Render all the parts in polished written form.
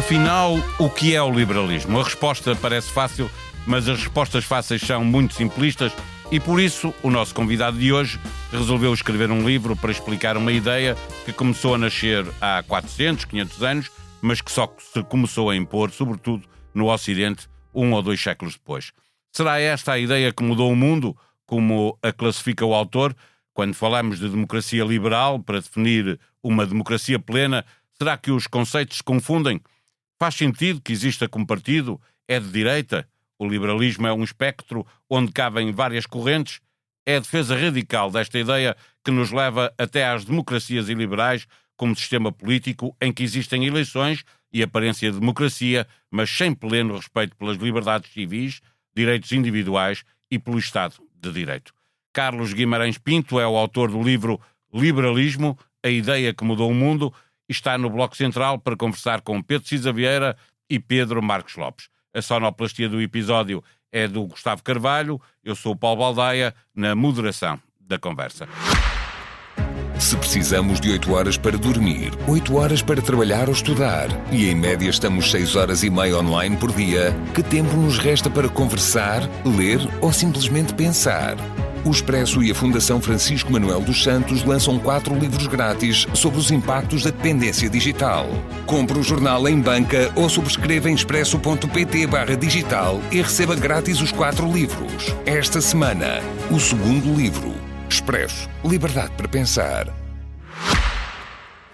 Afinal, o que é o liberalismo? A resposta parece fácil, mas as respostas fáceis são muito simplistas e por isso o nosso convidado de hoje resolveu escrever um livro para explicar uma ideia que começou a nascer há 400, 500 anos, mas que só se começou a impor, sobretudo no Ocidente, 1 ou 2 séculos depois. Será esta a ideia que mudou o mundo, como a classifica o autor? Quando falamos de democracia liberal para definir uma democracia plena, será que os conceitos se confundem? Faz sentido que exista como partido? É de direita? O liberalismo é um espectro onde cabem várias correntes? É a defesa radical desta ideia que nos leva até às democracias iliberais como sistema político em que existem eleições e aparência de democracia, mas sem pleno respeito pelas liberdades civis, direitos individuais e pelo Estado de Direito. Carlos Guimarães Pinto é o autor do livro Liberalismo, a ideia que mudou o mundo, e está no Bloco Central para conversar com Pedro Cisa Vieira e Pedro Marcos Lopes. A sonoplastia do episódio é do Gustavo Carvalho, eu sou o Paulo Baldaia, na moderação da conversa. Se precisamos de 8 horas para dormir, 8 horas para trabalhar ou estudar, e em média estamos 6 horas e meia online por dia, que tempo nos resta para conversar, ler ou simplesmente pensar? O Expresso e a Fundação Francisco Manuel dos Santos lançam 4 livros grátis sobre os impactos da dependência digital. Compre o jornal em banca ou subscreva em expresso.pt/digital e receba grátis os 4 livros. Esta semana, o segundo livro. Expresso. Liberdade para pensar.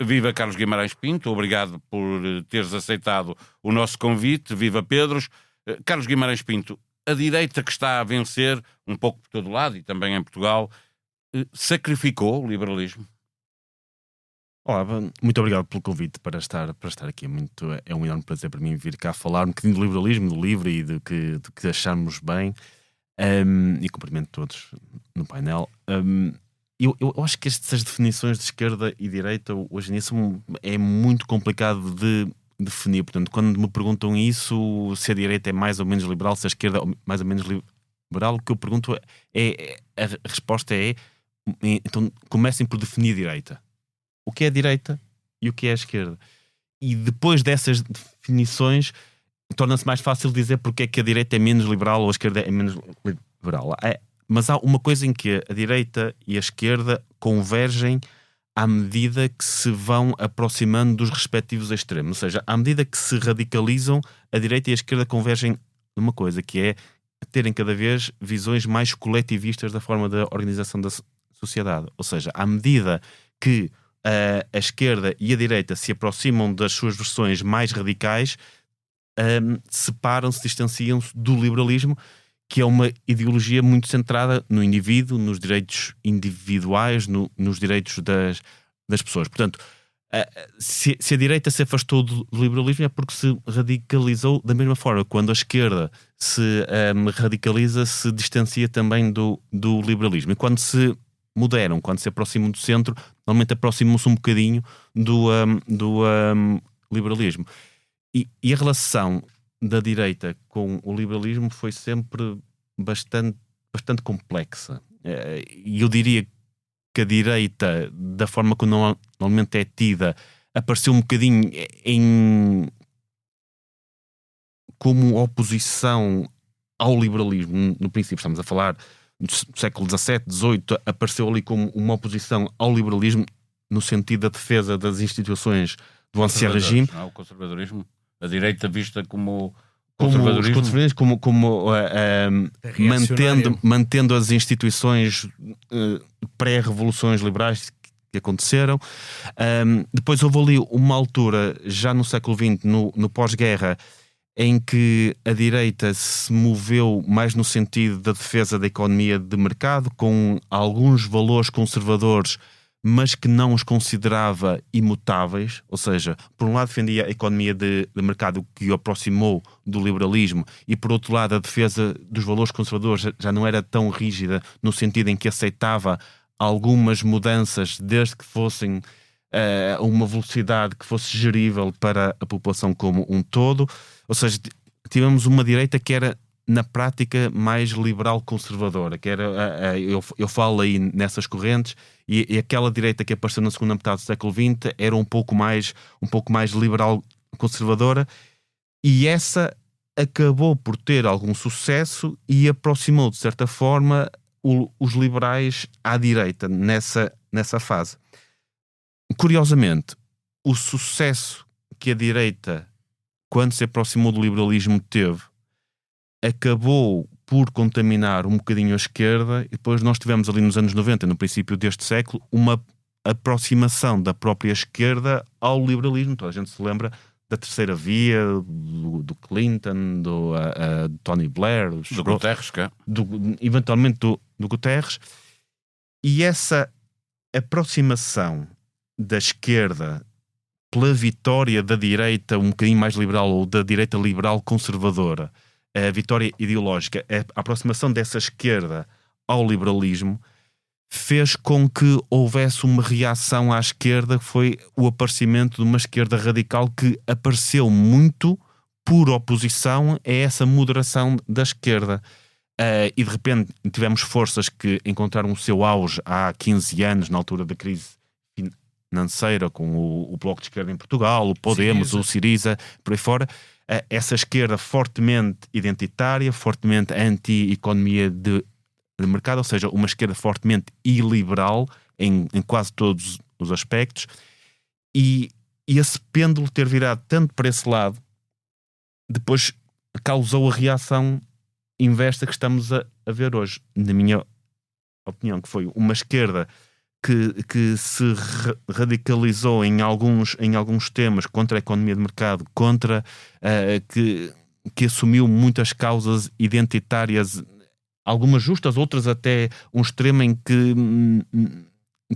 Viva Carlos Guimarães Pinto, obrigado por teres aceitado o nosso convite. Viva Pedros. Carlos Guimarães Pinto, a direita que está a vencer, um pouco por todo lado e também em Portugal, sacrificou o liberalismo? Olá, muito obrigado pelo convite para estar aqui. É um enorme prazer para mim vir cá falar um bocadinho do liberalismo, do livro e do que achamos bem. E cumprimento todos no painel. Eu acho que estas definições de esquerda e direita hoje em dia é muito complicado de definir. Portanto, quando me perguntam isso, se a direita é mais ou menos liberal, se a esquerda é mais ou menos liberal, o que eu pergunto a resposta é: então comecem por definir direita. O que é a direita e o que é a esquerda? E depois dessas definições torna-se mais fácil dizer porque é que a direita é menos liberal ou a esquerda é menos liberal. Mas há uma coisa em que a direita e a esquerda convergem à medida que se vão aproximando dos respectivos extremos. Ou seja, à medida que se radicalizam, a direita e a esquerda convergem numa coisa, que é terem cada vez visões mais coletivistas da forma da organização da sociedade. Ou seja, à medida que a esquerda e a direita se aproximam das suas versões mais radicais, separam-se, distanciam-se do liberalismo, que é uma ideologia muito centrada no indivíduo, nos direitos individuais, nos direitos das pessoas. Portanto, se a direita se afastou do liberalismo é porque se radicalizou da mesma forma. Quando a esquerda se radicaliza, se distancia também do liberalismo. E quando se moderam, quando se aproximam do centro, normalmente aproximam-se um bocadinho do liberalismo. E a relação da direita com o liberalismo foi sempre bastante complexa. E eu diria que a direita, da forma que normalmente é tida, apareceu um bocadinho como oposição ao liberalismo. No princípio, estamos a falar do século XVII, XVIII, apareceu ali como uma oposição ao liberalismo no sentido da defesa das instituições do ancien regime. O conservadorismo. A direita vista como conservadorismo, mantendo as instituições pré-revoluções liberais que aconteceram. Depois houve ali uma altura, já no século XX, no pós-guerra, em que a direita se moveu mais no sentido da defesa da economia de mercado, com alguns valores conservadores, mas que não os considerava imutáveis. Ou seja, por um lado defendia a economia de mercado, que o aproximou do liberalismo, e por outro lado a defesa dos valores conservadores já não era tão rígida, no sentido em que aceitava algumas mudanças desde que fossem a uma velocidade que fosse gerível para a população como um todo. Ou seja, tivemos uma direita que era na prática mais liberal-conservadora, que era, eu falo aí nessas correntes, e aquela direita que apareceu na segunda metade do século XX era um pouco mais liberal conservadora, e essa acabou por ter algum sucesso e aproximou, de certa forma, os liberais à direita nessa fase. Curiosamente, o sucesso que a direita, quando se aproximou do liberalismo, teve, acabou por contaminar um bocadinho a esquerda, e depois nós tivemos ali nos anos 90, no princípio deste século, uma aproximação da própria esquerda ao liberalismo. Toda a gente se lembra da terceira via, do Clinton, do Tony Blair, do Guterres, eventualmente do Guterres. E essa aproximação da esquerda pela vitória da direita um bocadinho mais liberal, ou da direita liberal conservadora, a vitória ideológica, a aproximação dessa esquerda ao liberalismo, fez com que houvesse uma reação à esquerda, que foi o aparecimento de uma esquerda radical que apareceu muito por oposição a essa moderação da esquerda. E de repente tivemos forças que encontraram o seu auge há 15 anos, na altura da crise financeira, com o Bloco de Esquerda em Portugal, o Podemos, o Syriza, por aí fora. Essa esquerda fortemente identitária, fortemente anti-economia de mercado, ou seja, uma esquerda fortemente iliberal em quase todos os aspectos, e esse pêndulo ter virado tanto para esse lado, depois causou a reação inversa que estamos a ver hoje, na minha opinião, que foi uma esquerda que se radicalizou em alguns temas contra a economia de mercado, contra que assumiu muitas causas identitárias, algumas justas, outras até um extremo, em que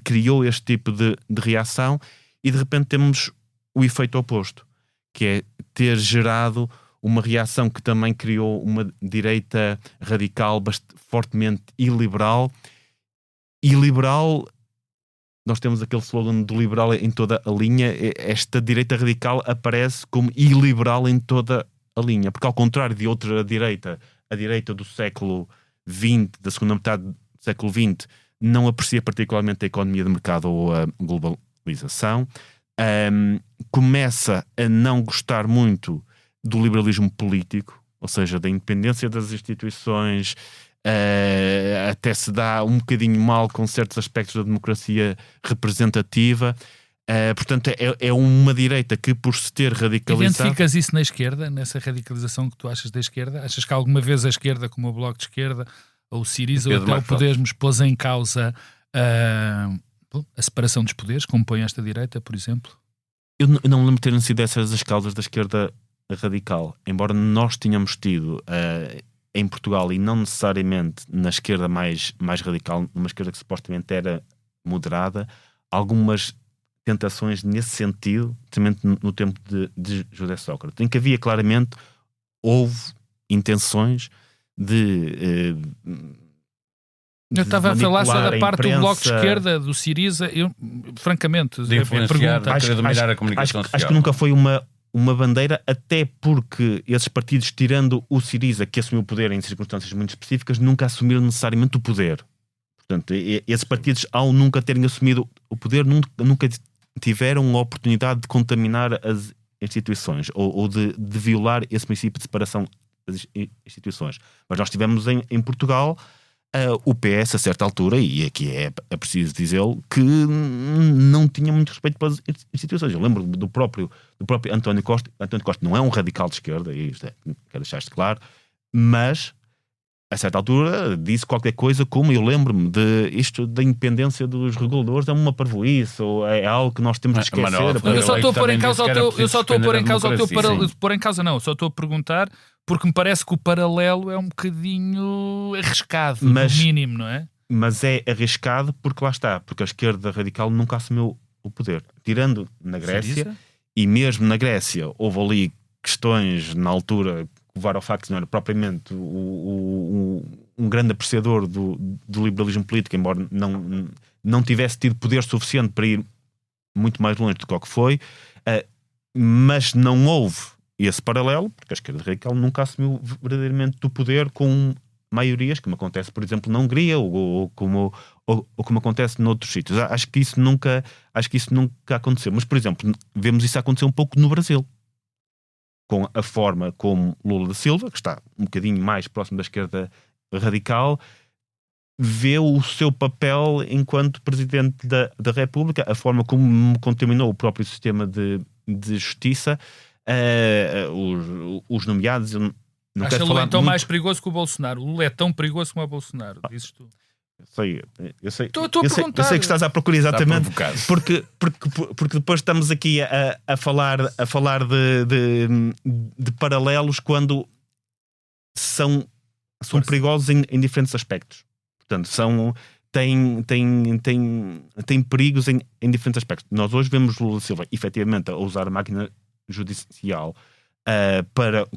criou este tipo de reação, e de repente temos o efeito oposto, que é ter gerado uma reação que também criou uma direita radical fortemente iliberal. E liberal, nós temos aquele slogan do liberal em toda a linha. Esta direita radical aparece como iliberal em toda a linha, porque ao contrário de outra direita, a direita do século XX, da segunda metade do século XX, não aprecia particularmente a economia de mercado ou a globalização, começa a não gostar muito do liberalismo político, ou seja, da independência das instituições, até se dá um bocadinho mal com certos aspectos da democracia representativa. Portanto, é uma direita que, por se ter radicalizado... Identificas isso na esquerda, nessa radicalização que tu achas da esquerda? Achas que alguma vez a esquerda, como o Bloco de Esquerda, ou o Syriza, ou até o Podemos, pôs em causa a separação dos poderes, como põe esta direita, por exemplo? Eu não me lembro de terem sido essas as causas da esquerda radical, embora nós tenhamos tido em Portugal, e não necessariamente na esquerda mais radical, numa esquerda que supostamente era moderada, algumas tentações nesse sentido, principalmente no tempo de José Sócrates, em que havia claramente, houve intenções de eu estava a falar só da parte do Bloco de Esquerda, do Syriza, francamente, de influenciar, de querer dominar a comunicação social. Acho que nunca foi uma bandeira, até porque esses partidos, tirando o Syriza, que assumiu o poder em circunstâncias muito específicas, nunca assumiram necessariamente o poder. Portanto, esses partidos, ao nunca terem assumido o poder, nunca tiveram a oportunidade de contaminar as instituições, ou de violar esse princípio de separação das instituições. Mas nós tivemos em Portugal o PS, a certa altura, e aqui é preciso dizê-lo, que não tinha muito respeito pelas instituições. Eu lembro do próprio António Costa. António Costa não é um radical de esquerda, e isto quero deixar isto claro, mas a certa altura disse qualquer coisa como: eu lembro-me de isto da independência dos reguladores, é uma parvoíce, ou é algo que nós temos de esquecer. Eu só estou a pôr em causa não, só estou a perguntar, porque me parece que o paralelo é um bocadinho arriscado, no mínimo, não é? Mas é arriscado porque lá está, porque a esquerda radical nunca assumiu o poder. Tirando na Grécia, e mesmo na Grécia houve ali questões na altura. O Varoufakis não era propriamente um grande apreciador do liberalismo político, embora não tivesse tido poder suficiente para ir muito mais longe do que o que foi, mas não houve esse paralelo, porque a esquerda radical nunca assumiu verdadeiramente do poder com maiorias, como acontece, por exemplo, na Hungria, ou como acontece noutros sítios. Acho que isso nunca aconteceu. Mas, por exemplo, vemos isso acontecer um pouco no Brasil. com a forma como Lula da Silva, que está um bocadinho mais próximo da esquerda radical, vê o seu papel enquanto Presidente da República, a forma como contaminou o próprio sistema de justiça, os nomeados. Não acha quero o falar Lula então muito... mais perigoso que o Bolsonaro? O Lula é tão perigoso como o Bolsonaro, dizes tu. Eu sei perguntar. que estás à procura exatamente porque depois estamos aqui a falar de paralelos quando são perigosos em diferentes aspectos. Portanto, têm perigos em diferentes aspectos. Nós hoje vemos Lula Silva efetivamente a usar a máquina judicial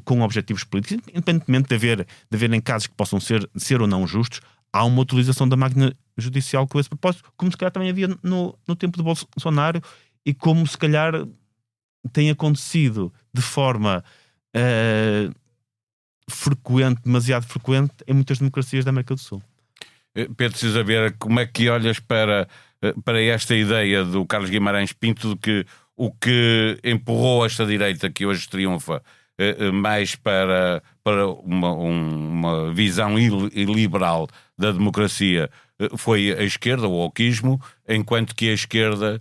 com objetivos políticos, independentemente de haverem casos que possam ser ou não justos. Há uma utilização da máquina judicial com esse propósito, como se calhar também havia no tempo de Bolsonaro e como se calhar tem acontecido de forma frequente, demasiado frequente, em muitas democracias da América do Sul. Pedro Cisa Vieira, como é que olhas para esta ideia do Carlos Guimarães Pinto de que o que empurrou esta direita que hoje triunfa mais para uma visão iliberal da democracia foi a esquerda, o wokismo, enquanto que a esquerda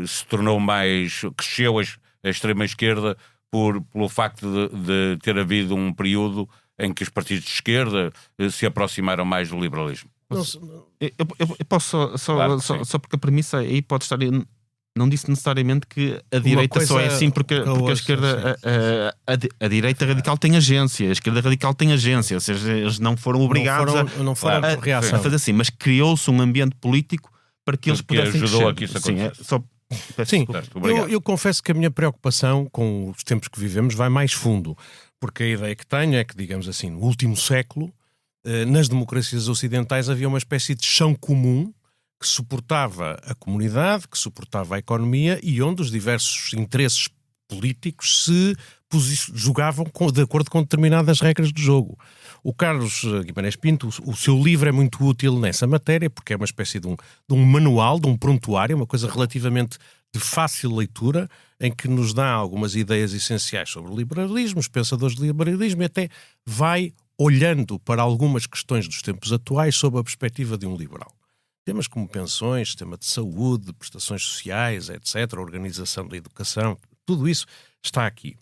se tornou mais... cresceu a extrema-esquerda pelo facto de ter havido um período em que os partidos de esquerda se aproximaram mais do liberalismo. Eu posso só porque a premissa aí pode estar... Não disse necessariamente que a direita só é assim porque a esquerda, a direita radical tem agência, a esquerda radical tem agência, ou seja, eles não foram obrigados não foram a fazer assim, mas criou-se um ambiente político para que eles pudessem ajudou a que isso acontecesse. Sim, eu confesso que a minha preocupação com os tempos que vivemos vai mais fundo, porque a ideia que tenho é que, digamos assim, no último século, nas democracias ocidentais havia uma espécie de chão comum que suportava a comunidade, que suportava a economia e onde os diversos interesses políticos se jogavam de acordo com determinadas regras do jogo. O Carlos Guimarães Pinto, o seu livro é muito útil nessa matéria porque é uma espécie de um manual, de um prontuário, uma coisa relativamente de fácil leitura, em que nos dá algumas ideias essenciais sobre o liberalismo, os pensadores de liberalismo, e até vai olhando para algumas questões dos tempos atuais sob a perspectiva de um liberal. Temas como pensões, sistema de saúde, prestações sociais, etc., organização da educação, tudo isso está aqui.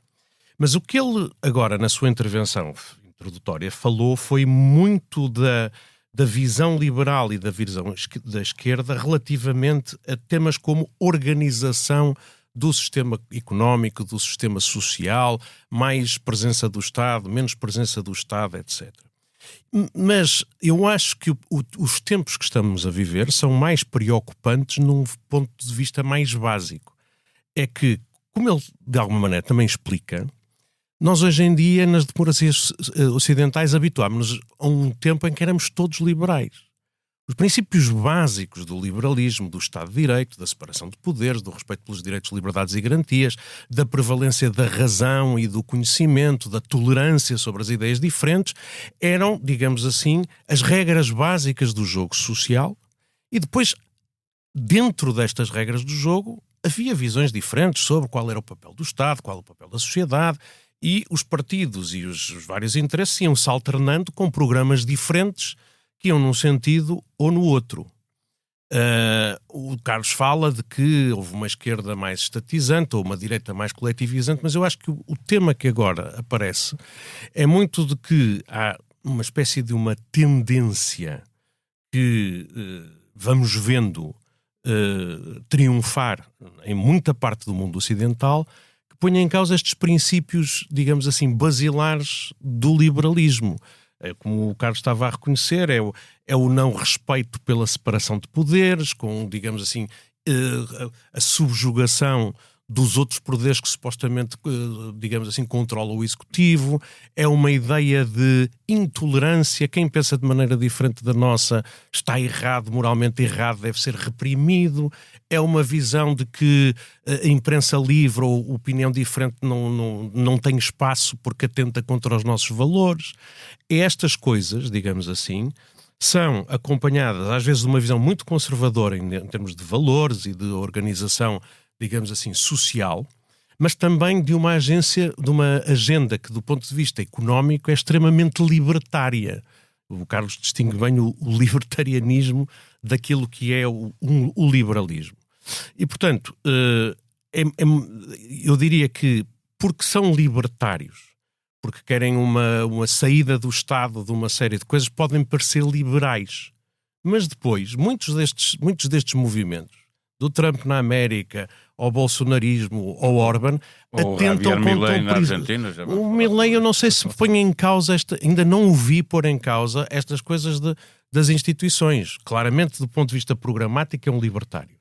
Mas o que ele agora, na sua intervenção introdutória, falou foi muito da visão liberal e da visão da esquerda relativamente a temas como organização do sistema económico, do sistema social, mais presença do Estado, menos presença do Estado, etc. Mas eu acho que os tempos que estamos a viver são mais preocupantes num ponto de vista mais básico. É que, como ele de alguma maneira também explica, nós hoje em dia nas democracias ocidentais habituámos-nos a um tempo em que éramos todos liberais. Os princípios básicos do liberalismo, do Estado de Direito, da separação de poderes, do respeito pelos direitos, liberdades e garantias, da prevalência da razão e do conhecimento, da tolerância sobre as ideias diferentes, eram, digamos assim, as regras básicas do jogo social. E depois, dentro destas regras do jogo, havia visões diferentes sobre qual era o papel do Estado, qual o papel da sociedade, e os partidos e os vários interesses iam-se alternando com programas diferentes que iam num sentido ou no outro. O Carlos fala de que houve uma esquerda mais estatizante ou uma direita mais coletivizante, mas eu acho que o tema que agora aparece é muito de que há uma espécie de uma tendência que vamos vendo triunfar em muita parte do mundo ocidental, que põe em causa estes princípios, digamos assim, basilares do liberalismo. Como o Carlos estava a reconhecer, é o não respeito pela separação de poderes, com, digamos assim, a subjugação dos outros poderes que supostamente, digamos assim, controlam o executivo. É uma ideia de intolerância. Quem pensa de maneira diferente da nossa está errado, moralmente errado, deve ser reprimido. É uma visão de que a imprensa livre ou opinião diferente não tem espaço porque atenta contra os nossos valores. E estas coisas, digamos assim, são acompanhadas às vezes de uma visão muito conservadora em termos de valores e de organização, digamos assim, social, mas também de uma agenda que, do ponto de vista económico, é extremamente libertária. O Carlos distingue bem o libertarianismo daquilo que é o liberalismo. E, portanto, eu diria que, porque são libertários, porque querem uma saída do Estado de uma série de coisas, podem parecer liberais. Mas depois, muitos destes movimentos, do Trump na América, ao bolsonarismo, ao Orban, atentam contra o Milei. Eu não sei se põe em causa ainda não o vi pôr em causa estas coisas das instituições. Claramente, do ponto de vista programático, é um libertário.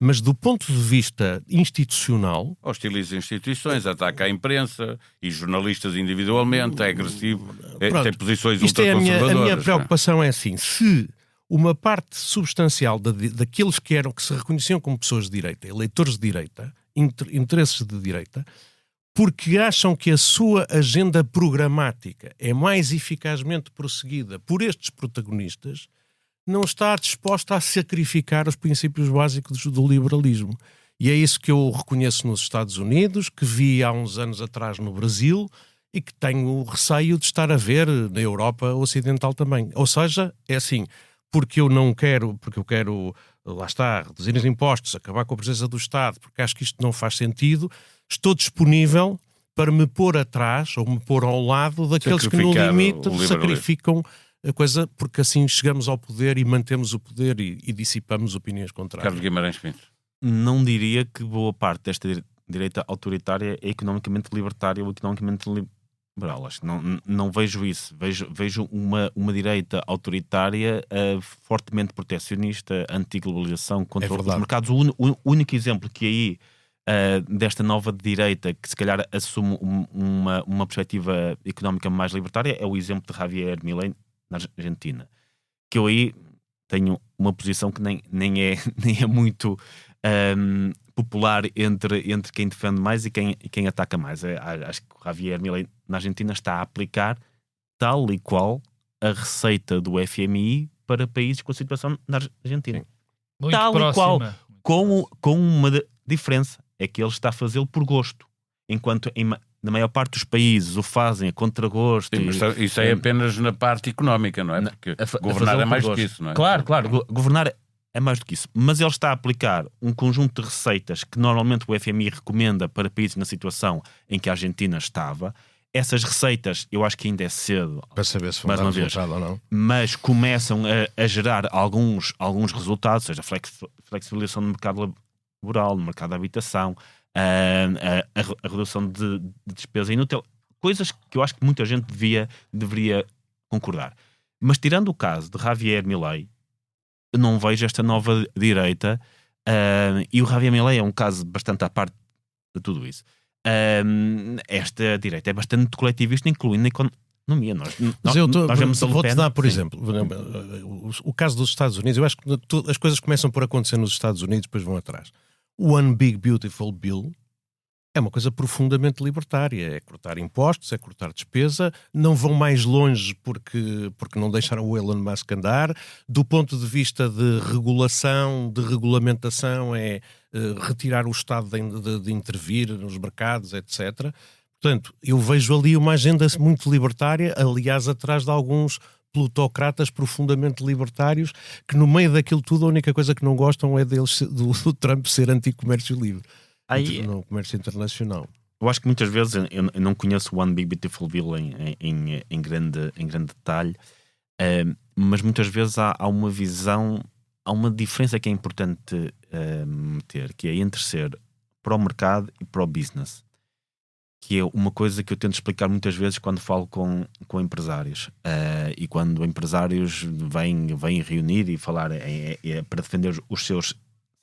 Mas do ponto de vista institucional... Hostiliza instituições, ataca a imprensa e jornalistas individualmente, é agressivo, tem posições ultraconservadoras. A minha preocupação é assim, se uma parte substancial daqueles que se reconheciam como pessoas de direita, eleitores de direita, interesses de direita, porque acham que a sua agenda programática é mais eficazmente prosseguida por estes protagonistas, não está disposta a sacrificar os princípios básicos do liberalismo. E é isso que eu reconheço nos Estados Unidos, que vi há uns anos atrás no Brasil e que tenho receio de estar a ver na Europa Ocidental também. Ou seja, é assim, porque eu quero, lá está, reduzir os impostos, acabar com a presença do Estado, porque acho que isto não faz sentido, estou disponível para me pôr atrás ou me pôr ao lado daqueles que no limite sacrificam a coisa, porque assim chegamos ao poder e mantemos o poder e dissipamos opiniões contrárias. Carlos Guimarães Pinto. Não diria que boa parte desta direita autoritária é economicamente libertária ou economicamente liberal. Acho que não vejo isso. Vejo uma direita autoritária fortemente protecionista, anti-globalização, contra os mercados. O único exemplo que aí desta nova direita que se calhar assume uma perspectiva económica mais libertária é o exemplo de Javier Milei na Argentina, que eu aí tenho uma posição que nem é muito popular entre quem defende mais e quem ataca mais. Acho que o Javier Milei na Argentina está a aplicar tal e qual a receita do FMI para países com a situação na Argentina. Muito tal próxima. E qual, com uma diferença, é que ele está a fazê-lo por gosto, enquanto na maior parte dos países o fazem a contragosto. Sim, mas isso é apenas na parte económica, não é? Porque governar é mais do que isso, não é? Claro, governar é mais do que isso. Mas ele está a aplicar um conjunto de receitas que normalmente o FMI recomenda para países na situação em que a Argentina estava. Essas receitas, eu acho que ainda é cedo para saber se vão dar resultado ou não, mas começam a gerar alguns resultados, seja flexibilização no mercado laboral, no mercado da habitação, a redução de despesa inútil, coisas que eu acho que muita gente deveria concordar. Mas tirando o caso de Javier Milei, eu não vejo esta nova direita, e o Javier Milei é um caso bastante à parte de tudo isso. Esta direita é bastante coletivista, incluindo a economia. Vou-te dar, por exemplo, o caso dos Estados Unidos. Eu acho que as coisas começam por acontecer nos Estados Unidos e depois vão atrás. O One Big Beautiful Bill é uma coisa profundamente libertária. É cortar impostos, é cortar despesa. Não vão mais longe porque não deixaram o Elon Musk andar. Do ponto de vista de regulação, de regulamentação, é retirar o Estado de intervir nos mercados, etc. Portanto, eu vejo ali uma agenda muito libertária, aliás, atrás de alguns plutocratas profundamente libertários que no meio daquilo tudo a única coisa que não gostam é do Trump ser anti-comércio livre. No comércio internacional. Eu acho que muitas vezes eu não conheço o One Big Beautiful Bill em grande detalhe, mas muitas vezes há uma visão, há uma diferença que é importante ter, que é entre ser para o mercado e para o business, que é uma coisa que eu tento explicar muitas vezes quando falo com empresários, e quando empresários vêm reunir e falar para defender os seus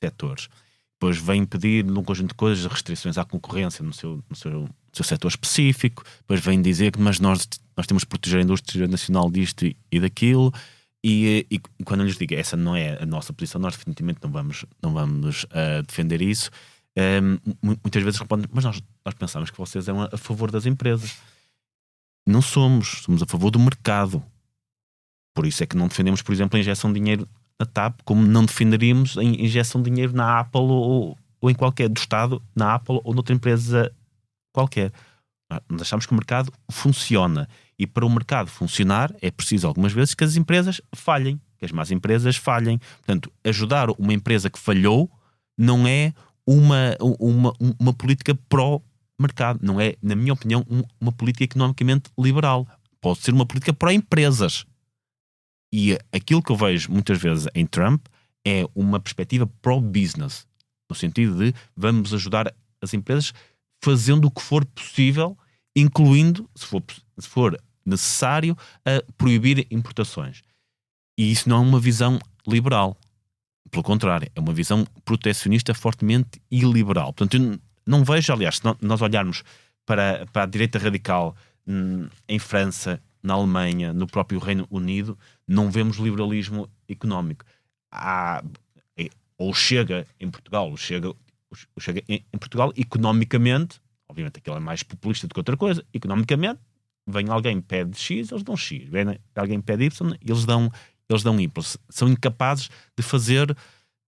setores. Depois vêm pedir num conjunto de coisas, restrições à concorrência no seu setor específico, depois vêm dizer que mas nós temos que proteger a indústria nacional disto e daquilo, e quando eu lhes digo essa não é a nossa posição, nós definitivamente não vamos defender isso, muitas vezes respondem, mas nós pensamos que vocês são a favor das empresas. Não somos a favor do mercado. Por isso é que não defendemos, por exemplo, a injeção de dinheiro na TAP, como não defenderíamos a injeção de dinheiro na Apple ou em qualquer do Estado, na Apple ou noutra empresa qualquer. Nós achamos que o mercado funciona. E para o mercado funcionar, é preciso algumas vezes que as empresas falhem, que as más empresas falhem. Portanto, ajudar uma empresa que falhou não é uma política pró-mercado. Não é, na minha opinião, uma política economicamente liberal. Pode ser uma política pró-empresas. E aquilo que eu vejo muitas vezes em Trump é uma perspectiva pró-business. No sentido de vamos ajudar as empresas fazendo o que for possível, incluindo, se for necessário, a proibir importações. E isso não é uma visão liberal. Pelo contrário, é uma visão protecionista fortemente iliberal. Portanto, eu não vejo, aliás, se nós olharmos para a direita radical em França, na Alemanha, no próprio Reino Unido, não vemos liberalismo económico. Ou Chega em Portugal, o Chega em Portugal, economicamente, obviamente aquilo é mais populista do que outra coisa, economicamente, vem alguém pede X, eles dão X, vem alguém pede Y, eles dão Y. São incapazes de fazer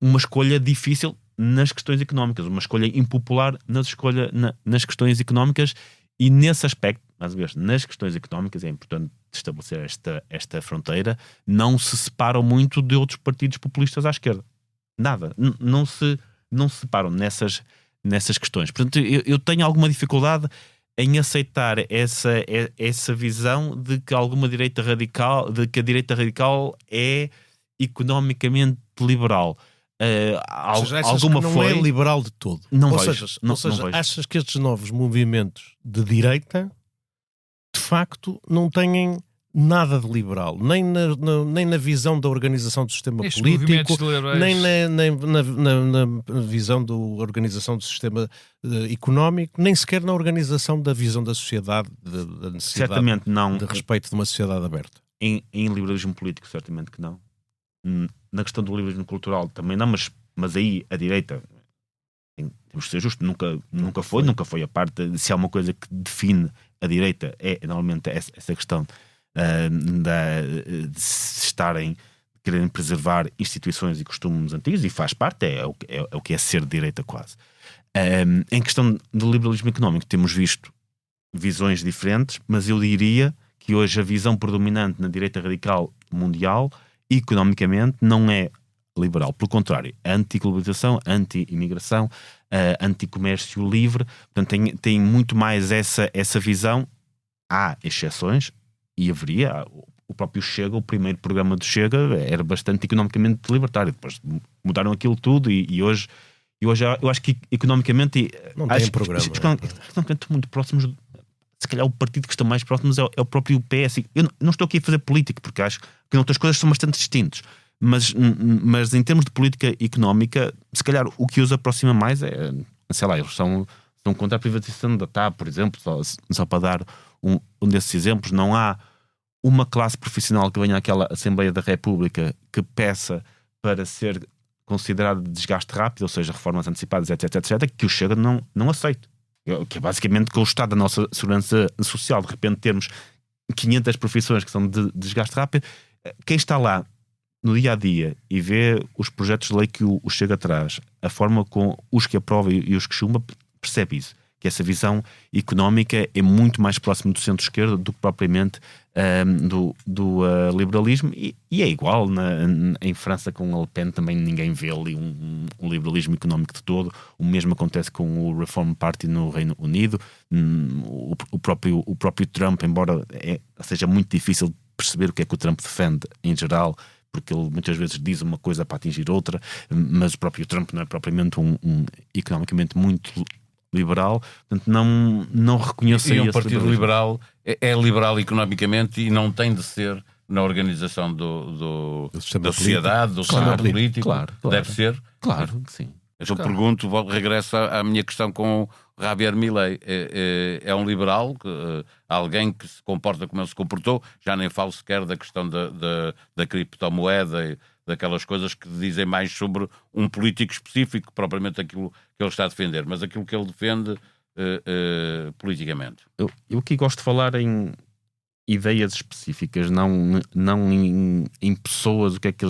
uma escolha difícil nas questões económicas, uma escolha impopular nas questões económicas, e nesse aspecto, mais uma vez, nas questões económicas é importante estabelecer esta fronteira, não se separam muito de outros partidos populistas à esquerda. Nada. Não se separam nessas questões. Portanto, eu tenho alguma dificuldade em aceitar essa visão de que alguma direita radical, de que a direita radical é economicamente liberal. Alguma que não é liberal de todo. Não seja, achas que estes novos movimentos de direita de facto não têm nada de liberal, nem na visão da organização do sistema político, nem na visão da organização do sistema económico, nem sequer na organização da visão da sociedade, da necessidade certamente não. De respeito de uma sociedade aberta. Em liberalismo político, certamente que não. Na questão do liberalismo cultural também não, mas aí a direita, temos que ser justos, nunca foi a parte, se há uma coisa que define a direita, é normalmente essa questão de quererem preservar instituições e costumes antigos, e faz parte, é o que é ser de direita quase. Em questão do liberalismo económico temos visto visões diferentes, mas eu diria que hoje a visão predominante na direita radical mundial, economicamente, não é liberal. Pelo contrário, anti-globalização, anti-imigração, anti-comércio livre. Portanto, tem muito mais essa visão. Há exceções, e haveria. O próprio Chega, o primeiro programa do Chega, era bastante economicamente libertário. Depois mudaram aquilo tudo e hoje eu acho que economicamente não tem programa. Economicamente muito próximos. Se calhar o partido que está mais próximo é o próprio PS. Eu não estou aqui a fazer política, porque acho que outras coisas são bastante distintos. Mas em termos de política económica, se calhar o que os aproxima mais é, sei lá, eles são contra a privatização da TAP, por exemplo, só para dar um desses exemplos. Não há uma classe profissional que venha àquela Assembleia da República que peça para ser considerado de desgaste rápido, ou seja, reformas antecipadas, etc, que o Chega não aceite. Que é basicamente com o estado da nossa segurança social, de repente termos 500 profissões que são de desgaste rápido. Quem está lá no dia-a-dia e vê os projetos de lei que o Chega traz, a forma com os que aprova e os que chumba, percebe isso. Que essa visão económica é muito mais próximo do centro-esquerda do que propriamente do liberalismo, e é igual em França com Le Pen, também ninguém vê ali um liberalismo económico de todo. O mesmo acontece com o Reform Party no Reino Unido. O próprio Trump, embora seja muito difícil perceber o que é que o Trump defende em geral, porque ele muitas vezes diz uma coisa para atingir outra, mas o próprio Trump não é propriamente economicamente muito liberal, portanto não reconheço aí. E um partido liberal é liberal economicamente e não tem de ser na organização da sociedade, do sistema político. Claro. Deve ser. Claro que sim. Eu pergunto, regresso à minha questão com o Javier Milei. É um liberal, alguém que se comporta como ele se comportou, já nem falo sequer da questão da criptomoeda e daquelas coisas que dizem mais sobre um político específico, propriamente aquilo que ele está a defender, mas aquilo que ele defende politicamente. Eu aqui gosto de falar em ideias específicas, não em pessoas. O que é que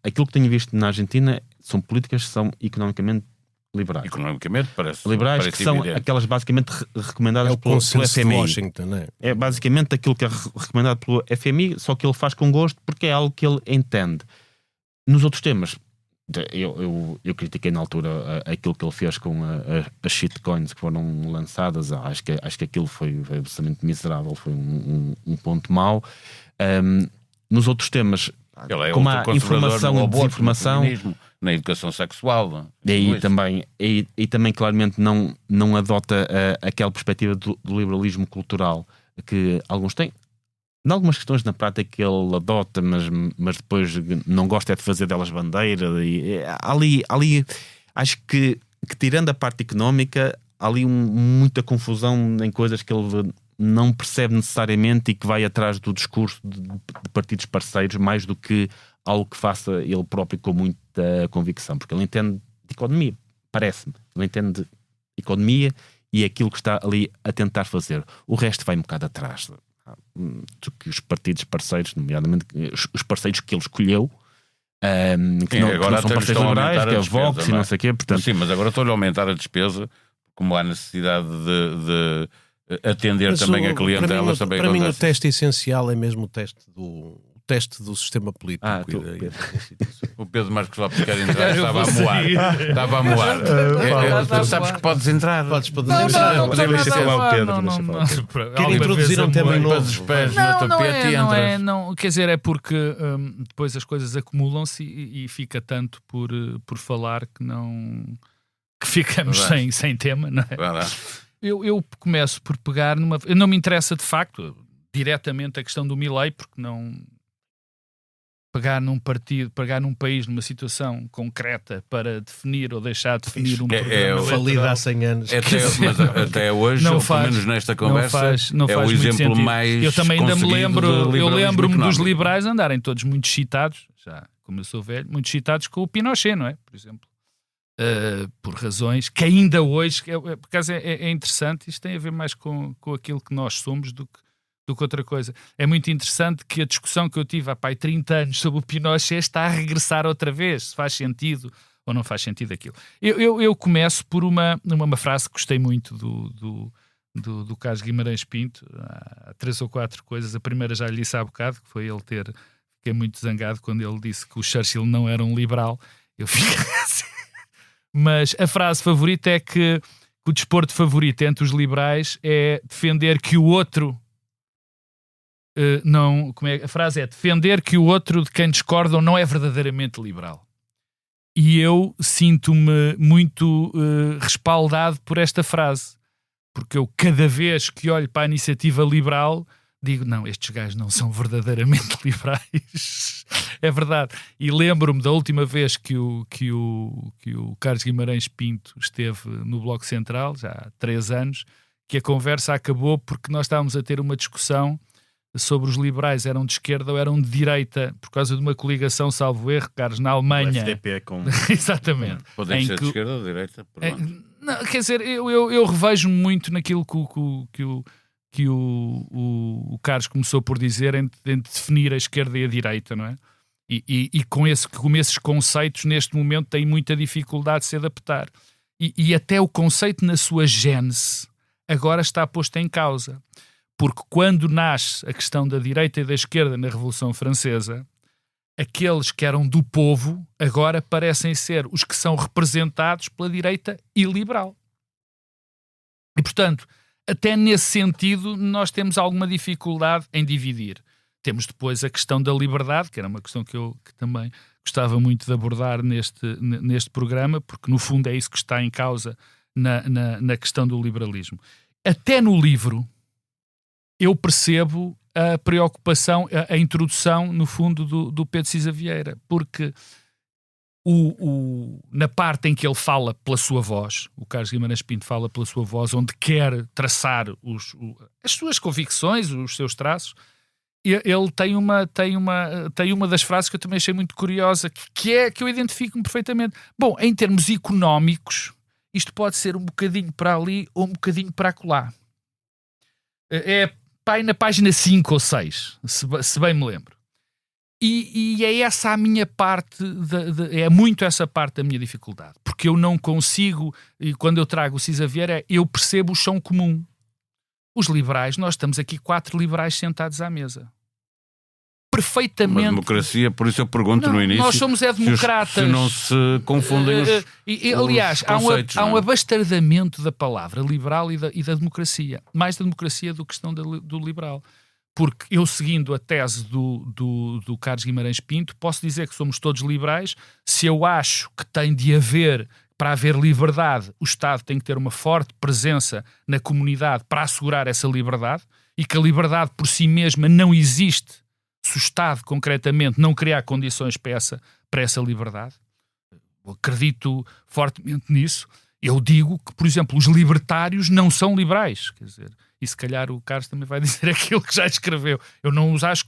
aquilo que tenho visto na Argentina são políticas que são economicamente liberais. Economicamente, parece. Liberais, parece que são evidente. aquelas basicamente recomendadas pelo FMI. FMI. Washington, né? É basicamente aquilo que é recomendado pelo FMI, só que ele faz com gosto porque é algo que ele entende. Nos outros temas, eu critiquei na altura aquilo que ele fez com as shitcoins que foram lançadas. Acho que aquilo foi absolutamente miserável, foi um ponto mau. Nos outros temas, como há informação e desinformação, na educação sexual, e também claramente não adota aquela perspectiva do liberalismo cultural que alguns têm. Em algumas questões na prática ele adota, mas depois não gosta de fazer delas bandeira. E ali acho que tirando a parte económica, há ali muita confusão em coisas que ele não percebe necessariamente e que vai atrás do discurso de partidos parceiros mais do que algo que faça ele próprio com muita convicção, porque ele entende de economia, parece-me. Ele entende de economia e é aquilo que está ali a tentar fazer. O resto vai um bocado atrás do que os partidos parceiros, nomeadamente os parceiros que ele escolheu, que não são parceiros liberais, que é a Vox e não sei o quê. Portanto... Sim, mas agora estou-lhe a aumentar a despesa, como há necessidade de atender também a clientela. Para mim o teste essencial é mesmo o teste do sistema político. O Pedro Marcos Lopes quer entrar, estava a moar. Tu sabes que podes entrar. Podes não, deixa lá o Pedro. Quero introduzir um tema novo. Não, quer dizer, é porque depois as coisas acumulam-se e fica tanto por falar que ficamos sem tema, não é? Eu começo por pegar numa... Não me interessa de facto diretamente a questão do Milei, porque não... Pegar num partido, pegar num país numa situação concreta para definir ou deixar de definir um programa falido há 100 anos. Mas até hoje, pelo menos nesta conversa, é o exemplo mais. Eu também ainda me lembro-me dos económico. liberais andarem todos muito excitados, já como eu sou velho, muito excitados com o Pinochet, não é? Por exemplo. Por razões que ainda hoje, por acaso é interessante, isto tem a ver mais com aquilo que nós somos do que outra coisa. É muito interessante que a discussão que eu tive há 30 anos sobre o Pinochet está a regressar outra vez, se faz sentido ou não faz sentido aquilo. Eu começo por uma frase que gostei muito do Carlos Guimarães Pinto. Há 3 ou 4 coisas. A primeira já lhe disse há bocado, que foi fiquei muito zangado quando ele disse que o Churchill não era um liberal. Eu fiquei assim. Mas a frase favorita é que o desporto favorito entre os liberais é defender que o outro a frase é defender que o outro de quem discordam não é verdadeiramente liberal. E eu sinto-me muito respaldado por esta frase, porque eu cada vez que olho para a iniciativa liberal digo, não, estes gajos não são verdadeiramente liberais. É verdade. E lembro-me da última vez que o Carlos Guimarães Pinto esteve no Bloco Central, já há 3 anos, que a conversa acabou porque nós estávamos a ter uma discussão sobre os liberais eram de esquerda ou eram de direita, por causa de uma coligação, salvo erro, Carlos, na Alemanha. O FDP com... Exatamente. Podem ser de esquerda ou de direita? Não, quer dizer, eu revejo-me muito naquilo que o Carlos começou por dizer em definir a esquerda e a direita, não é? E com esses conceitos, neste momento, tem muita dificuldade de se adaptar. E até o conceito na sua gênese agora está posto em causa. Porque quando nasce a questão da direita e da esquerda na Revolução Francesa, aqueles que eram do povo agora parecem ser os que são representados pela direita iliberal. E, portanto, até nesse sentido, nós temos alguma dificuldade em dividir. Temos depois a questão da liberdade, que era uma questão que também gostava muito de abordar neste programa, porque no fundo é isso que está em causa na questão do liberalismo. Até no livro eu percebo a preocupação, a introdução, no fundo, do Pedro Cisa Vieira, porque na parte em que ele fala pela sua voz, o Carlos Guimarães Pinto fala pela sua voz, onde quer traçar as suas convicções, os seus traços, ele tem uma das frases que eu também achei muito curiosa, que eu identifico-me perfeitamente. Bom, em termos económicos, isto pode ser um bocadinho para ali ou um bocadinho para acolá. É na página 5 ou 6, se bem me lembro. E é essa a minha parte, é muito essa parte da minha dificuldade. Porque eu não consigo, e quando eu trago o Cisa Vieira, eu percebo o chão comum. Os liberais, nós estamos aqui 4 liberais sentados à mesa. Perfeitamente. Uma democracia, por isso eu pergunto no início. Nós somos democratas. Se não se confundem aliás, conceitos, há um abastardamento da palavra liberal e da democracia. Mais da democracia do que questão do liberal. Porque eu, seguindo a tese do Carlos Guimarães Pinto, posso dizer que somos todos liberais se eu acho que tem de haver, para haver liberdade, o Estado tem que ter uma forte presença na comunidade para assegurar essa liberdade, e que a liberdade por si mesma não existe se o Estado, concretamente, não criar condições para essa liberdade. Eu acredito fortemente nisso. Eu digo que, por exemplo, os libertários não são liberais. Quer dizer, e se calhar o Carlos também vai dizer aquilo que já escreveu. Eu não os acho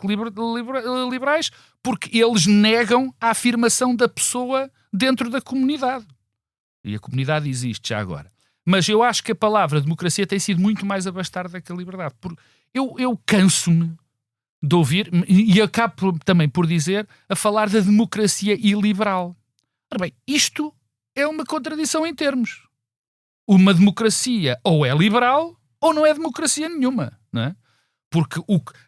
liberais porque eles negam a afirmação da pessoa dentro da comunidade. E a comunidade existe já agora. Mas eu acho que a palavra democracia tem sido muito mais abastarda que a liberdade. Eu canso-me de ouvir, e acabo também por dizer, a falar da democracia iliberal. Ora bem, isto é uma contradição em termos. Uma democracia ou é liberal ou não é democracia nenhuma, não é? Porque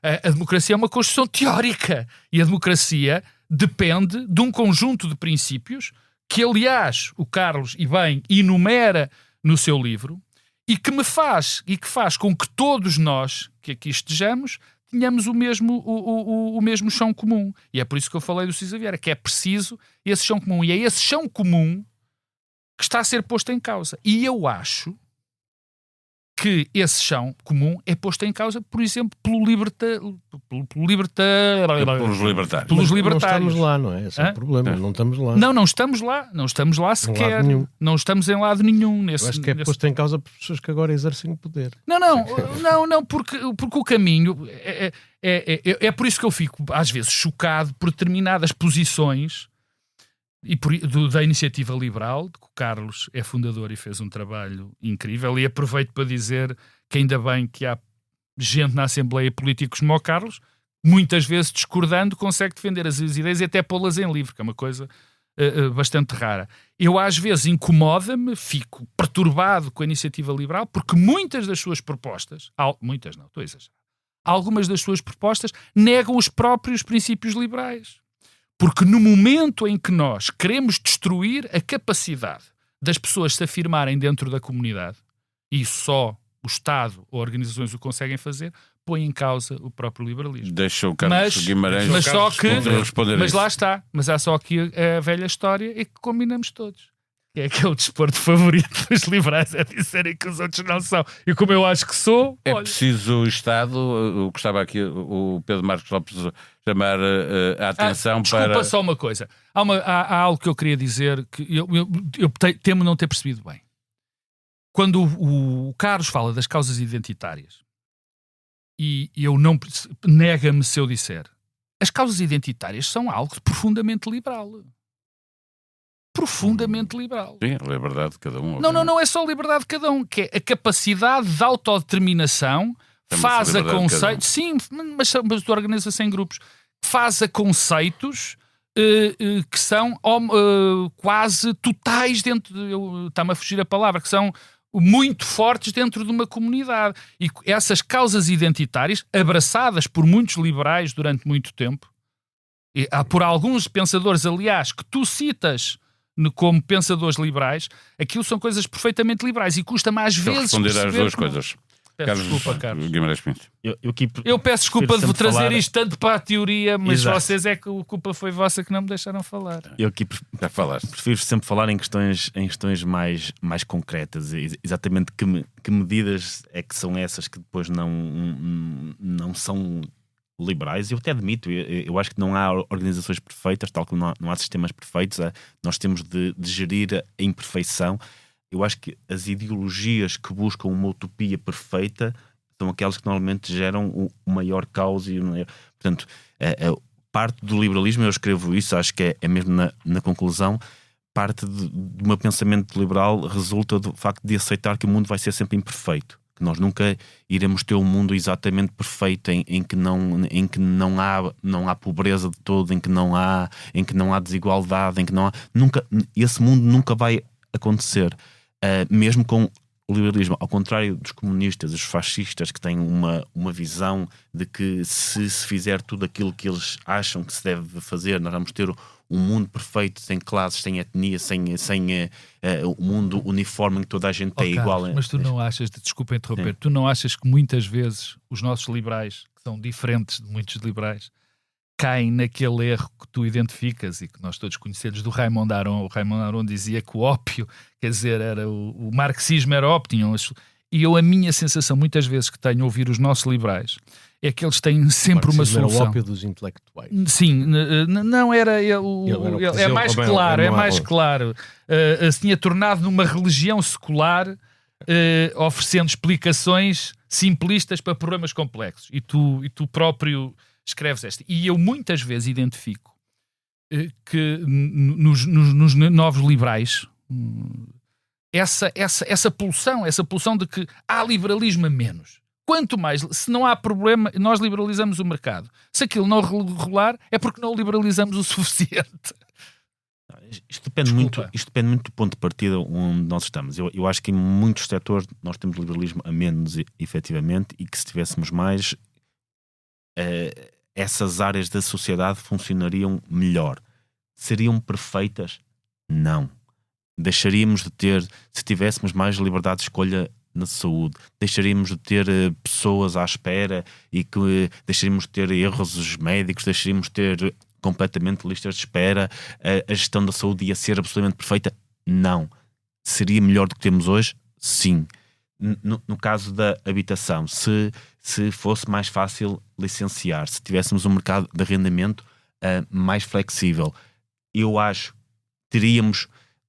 a democracia é uma construção teórica e a democracia depende de um conjunto de princípios que, aliás, o Carlos, e bem, enumera no seu livro e que faz com que todos nós que aqui estejamos tenhamos o mesmo chão comum. E é por isso que eu falei do Cisa Vieira, que é preciso esse chão comum. E é esse chão comum que está a ser posto em causa. E eu acho que esse chão comum é posto em causa, por exemplo, pelos libertários. Não estamos lá, não é? Esse é o problema, não estamos lá. Não estamos lá. Não estamos lá sequer. Não estamos em lado nenhum. Eu acho que é posto em causa por pessoas que agora exercem o poder. Não, porque o caminho... É por isso que eu fico, às vezes, chocado por determinadas posições da iniciativa liberal, de que o Carlos é fundador e fez um trabalho incrível, e aproveito para dizer que ainda bem que há gente na Assembleia, políticos como o Carlos, muitas vezes discordando, consegue defender as ideias e até pô-las em livro, que é uma coisa bastante rara. Eu às vezes incomoda-me, fico perturbado com a iniciativa liberal, porque muitas das suas propostas, muitas não, estou a exagerar, algumas das suas propostas negam os próprios princípios liberais. Porque no momento em que nós queremos destruir a capacidade das pessoas se afirmarem dentro da comunidade, e só o Estado ou organizações o conseguem fazer, põe em causa o próprio liberalismo. Deixa o Carlos Guimarães responder mas lá está. Mas há só aqui a velha história e que combinamos todos. Que é aquele desporto favorito dos liberais, é dizerem que os outros não são. E como eu acho que sou... É preciso o Estado, o que estava aqui o Pedro Marcos Lopes chamar a atenção para... Desculpa só uma coisa. Há algo que eu queria dizer que eu temo não ter percebido bem. Quando o Carlos fala das causas identitárias, e eu não... nega-me se eu disser, as causas identitárias são algo profundamente liberal. Profundamente liberal. Sim, a liberdade de cada um. Não é só a liberdade de cada um, que é a capacidade de autodeterminação, faz a conceitos, sim, mas de organização em grupos, faz a conceitos que são quase totais dentro, está-me a fugir a palavra, que são muito fortes dentro de uma comunidade. E essas causas identitárias, abraçadas por muitos liberais durante muito tempo, por alguns pensadores, aliás, que tu citas como pensadores liberais, aquilo são coisas perfeitamente liberais e custa-me às vezes responder às duas coisas. Peço desculpa, Carlos. Guimarães Pinto. Eu peço desculpa de trazer isto tanto para a teoria, mas Exato. vocês é que a culpa foi vossa que não me deixaram falar. Eu aqui prefiro sempre falar em questões mais concretas, exatamente que medidas é que são essas que depois não são liberais. Eu até admito, eu acho que não há organizações perfeitas, tal como não há sistemas perfeitos, nós temos de gerir a imperfeição. Eu acho que as ideologias que buscam uma utopia perfeita são aquelas que normalmente geram o maior caos. Portanto, parte do liberalismo, eu escrevo isso, acho que é mesmo na conclusão, parte do meu pensamento liberal resulta do facto de aceitar que o mundo vai ser sempre imperfeito. que nós nunca iremos ter um mundo exatamente perfeito em que não há pobreza de todo, em que não há desigualdade, esse mundo nunca vai acontecer, mesmo com o liberalismo. Ao contrário dos comunistas, os fascistas, que têm uma visão de que se fizer tudo aquilo que eles acham que se deve fazer, nós vamos ter um mundo perfeito, sem classes, sem etnia, sem um mundo uniforme em que toda a gente é igual. Mas tu não achas, desculpa interromper, tu não achas que muitas vezes os nossos liberais, que são diferentes de muitos liberais, caem naquele erro que tu identificas e que nós todos conhecemos do Raymond Aron? O Raymond Aron dizia que o ópio, quer dizer, era o marxismo era ópio. E a minha sensação, muitas vezes que tenho a ouvir os nossos liberais, é que eles têm sempre uma solução. Era o ópio dos intelectuais. Sim, não era é mais claro, é mais claro. Se tinha tornado numa religião secular, oferecendo explicações simplistas para problemas complexos. E tu próprio escreves esta. E eu muitas vezes identifico que nos novos liberais essa pulsão de que há liberalismo a menos. Quanto mais, se não há problema, nós liberalizamos o mercado. Se aquilo não rolar, é porque não liberalizamos o suficiente. Isto depende muito do ponto de partida onde nós estamos. Eu acho que em muitos setores nós temos liberalismo a menos, efetivamente, e que se tivéssemos mais, essas áreas da sociedade funcionariam melhor. Seriam perfeitas? Não. Deixaríamos de ter, se tivéssemos mais liberdade de escolha na saúde, deixaríamos de ter pessoas à espera e que deixaríamos de ter erros médicos, deixaríamos de ter completamente listas de espera, a gestão da saúde ia ser absolutamente perfeita? Não. Seria melhor do que temos hoje? Sim. No caso da habitação, se fosse mais fácil licenciar, se tivéssemos um mercado de arrendamento mais flexível, eu acho que teríamos...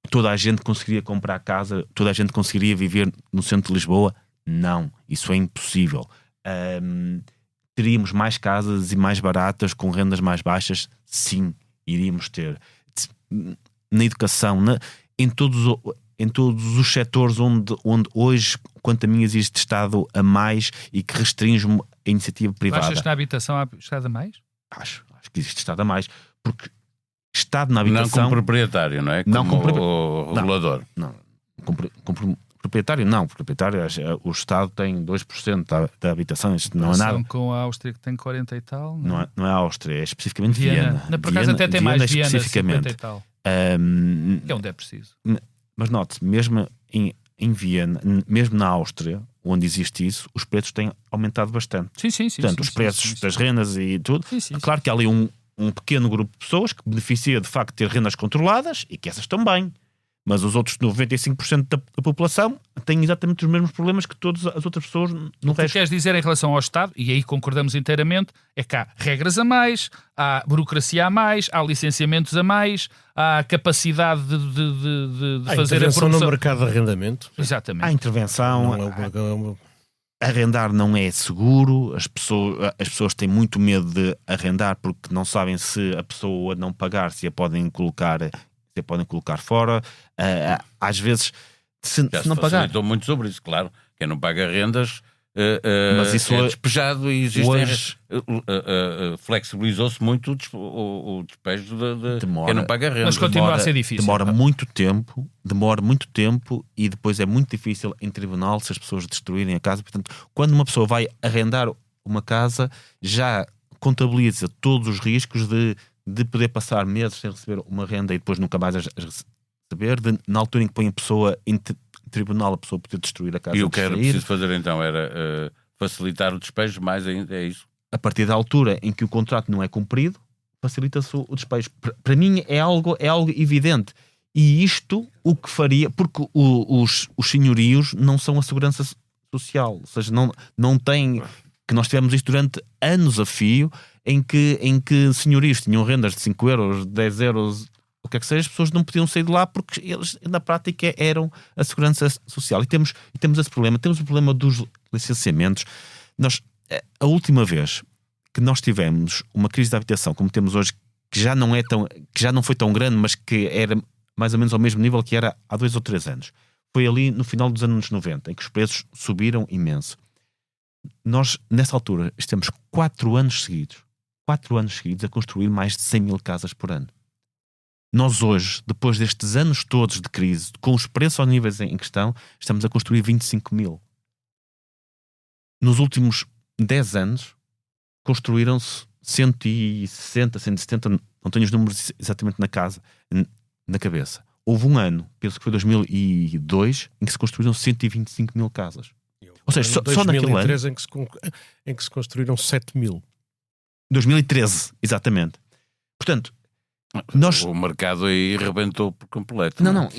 Toda a gente conseguiria comprar casa? Toda a gente conseguiria viver no centro de Lisboa? Não, isso é impossível. Teríamos mais casas e mais baratas com rendas mais baixas? Sim, iríamos ter. Na educação, em todos os setores onde hoje, quanto a mim, existe Estado a mais e que restringe a iniciativa privada. Achas que na habitação há Estado a mais? Acho que existe Estado a mais, porque Estado na habitação... Não como proprietário, não é? Como regulador. Não. Como proprietário, não. Proprietário, o Estado tem 2% da habitação. Isto não é nada. Com a Áustria, que tem 40 e tal. Não é a Áustria, é especificamente Viena. Por acaso até tem mais Viena, especificamente. 50 e tal. Que é onde é preciso. Mas note, mesmo em Viena, mesmo na Áustria, onde existe isso, os preços têm aumentado bastante. Sim. Portanto, os preços das rendas e tudo. Claro que há ali um pequeno grupo de pessoas que beneficia de facto de ter rendas controladas e que essas estão bem. Mas os outros 95% da população têm exatamente os mesmos problemas que todas as outras pessoas no resto. O que queres dizer em relação ao Estado, e aí concordamos inteiramente, é que há regras a mais, há burocracia a mais, há licenciamentos a mais, há capacidade de fazer a intervenção no mercado de arrendamento. Exatamente. Há intervenção. Arrendar não é seguro, as pessoas têm muito medo de arrendar porque não sabem se a pessoa não pagar, se a podem colocar fora. Às vezes, se não pagar. Estou muito sobre isso, claro. Quem não paga rendas mas isso é despejado e flexibilizou-se muito o despejo de quem não paga rendas. Mas continua a ser difícil. Demora muito tempo e depois é muito difícil em tribunal se as pessoas destruírem a casa. Portanto, quando uma pessoa vai arrendar uma casa, já contabiliza todos os riscos de poder passar meses sem receber uma renda e depois nunca mais as receber, na altura em que põe a pessoa em tribunal, a pessoa poder destruir a casa. E o que era preciso fazer então era facilitar o despejo, mais ainda, é isso? A partir da altura em que o contrato não é cumprido, facilita-se o despejo. Para mim é algo evidente. E isto o que faria, porque os senhorios não são a segurança social, ou seja, não tem... que nós tivemos isto durante anos a fio, em que senhorios tinham rendas de 5 euros, 10 euros, o que é que seja, as pessoas não podiam sair de lá porque eles, na prática, eram a segurança social. E temos esse problema. Temos o problema dos licenciamentos. A última vez que nós tivemos uma crise da habitação, como temos hoje, que já não foi tão grande, mas que era mais ou menos ao mesmo nível que era há 2 ou 3 anos, foi ali no final dos anos 90, em que os preços subiram imenso. Nós, nessa altura, estamos 4 anos seguidos a construir mais de 100 mil casas por ano. Nós hoje, depois destes anos todos de crise, com os preços aos níveis em questão, estamos a construir 25 mil. Nos últimos 10 anos, construíram-se 160, 170, não tenho os números exatamente na cabeça. Houve um ano, penso que foi 2002, em que se construíram 125 mil casas. Ou seja, só naquele ano... 2013 em que se construíram 7 mil. 2013, exatamente. Portanto, o mercado aí rebentou por completo. Não.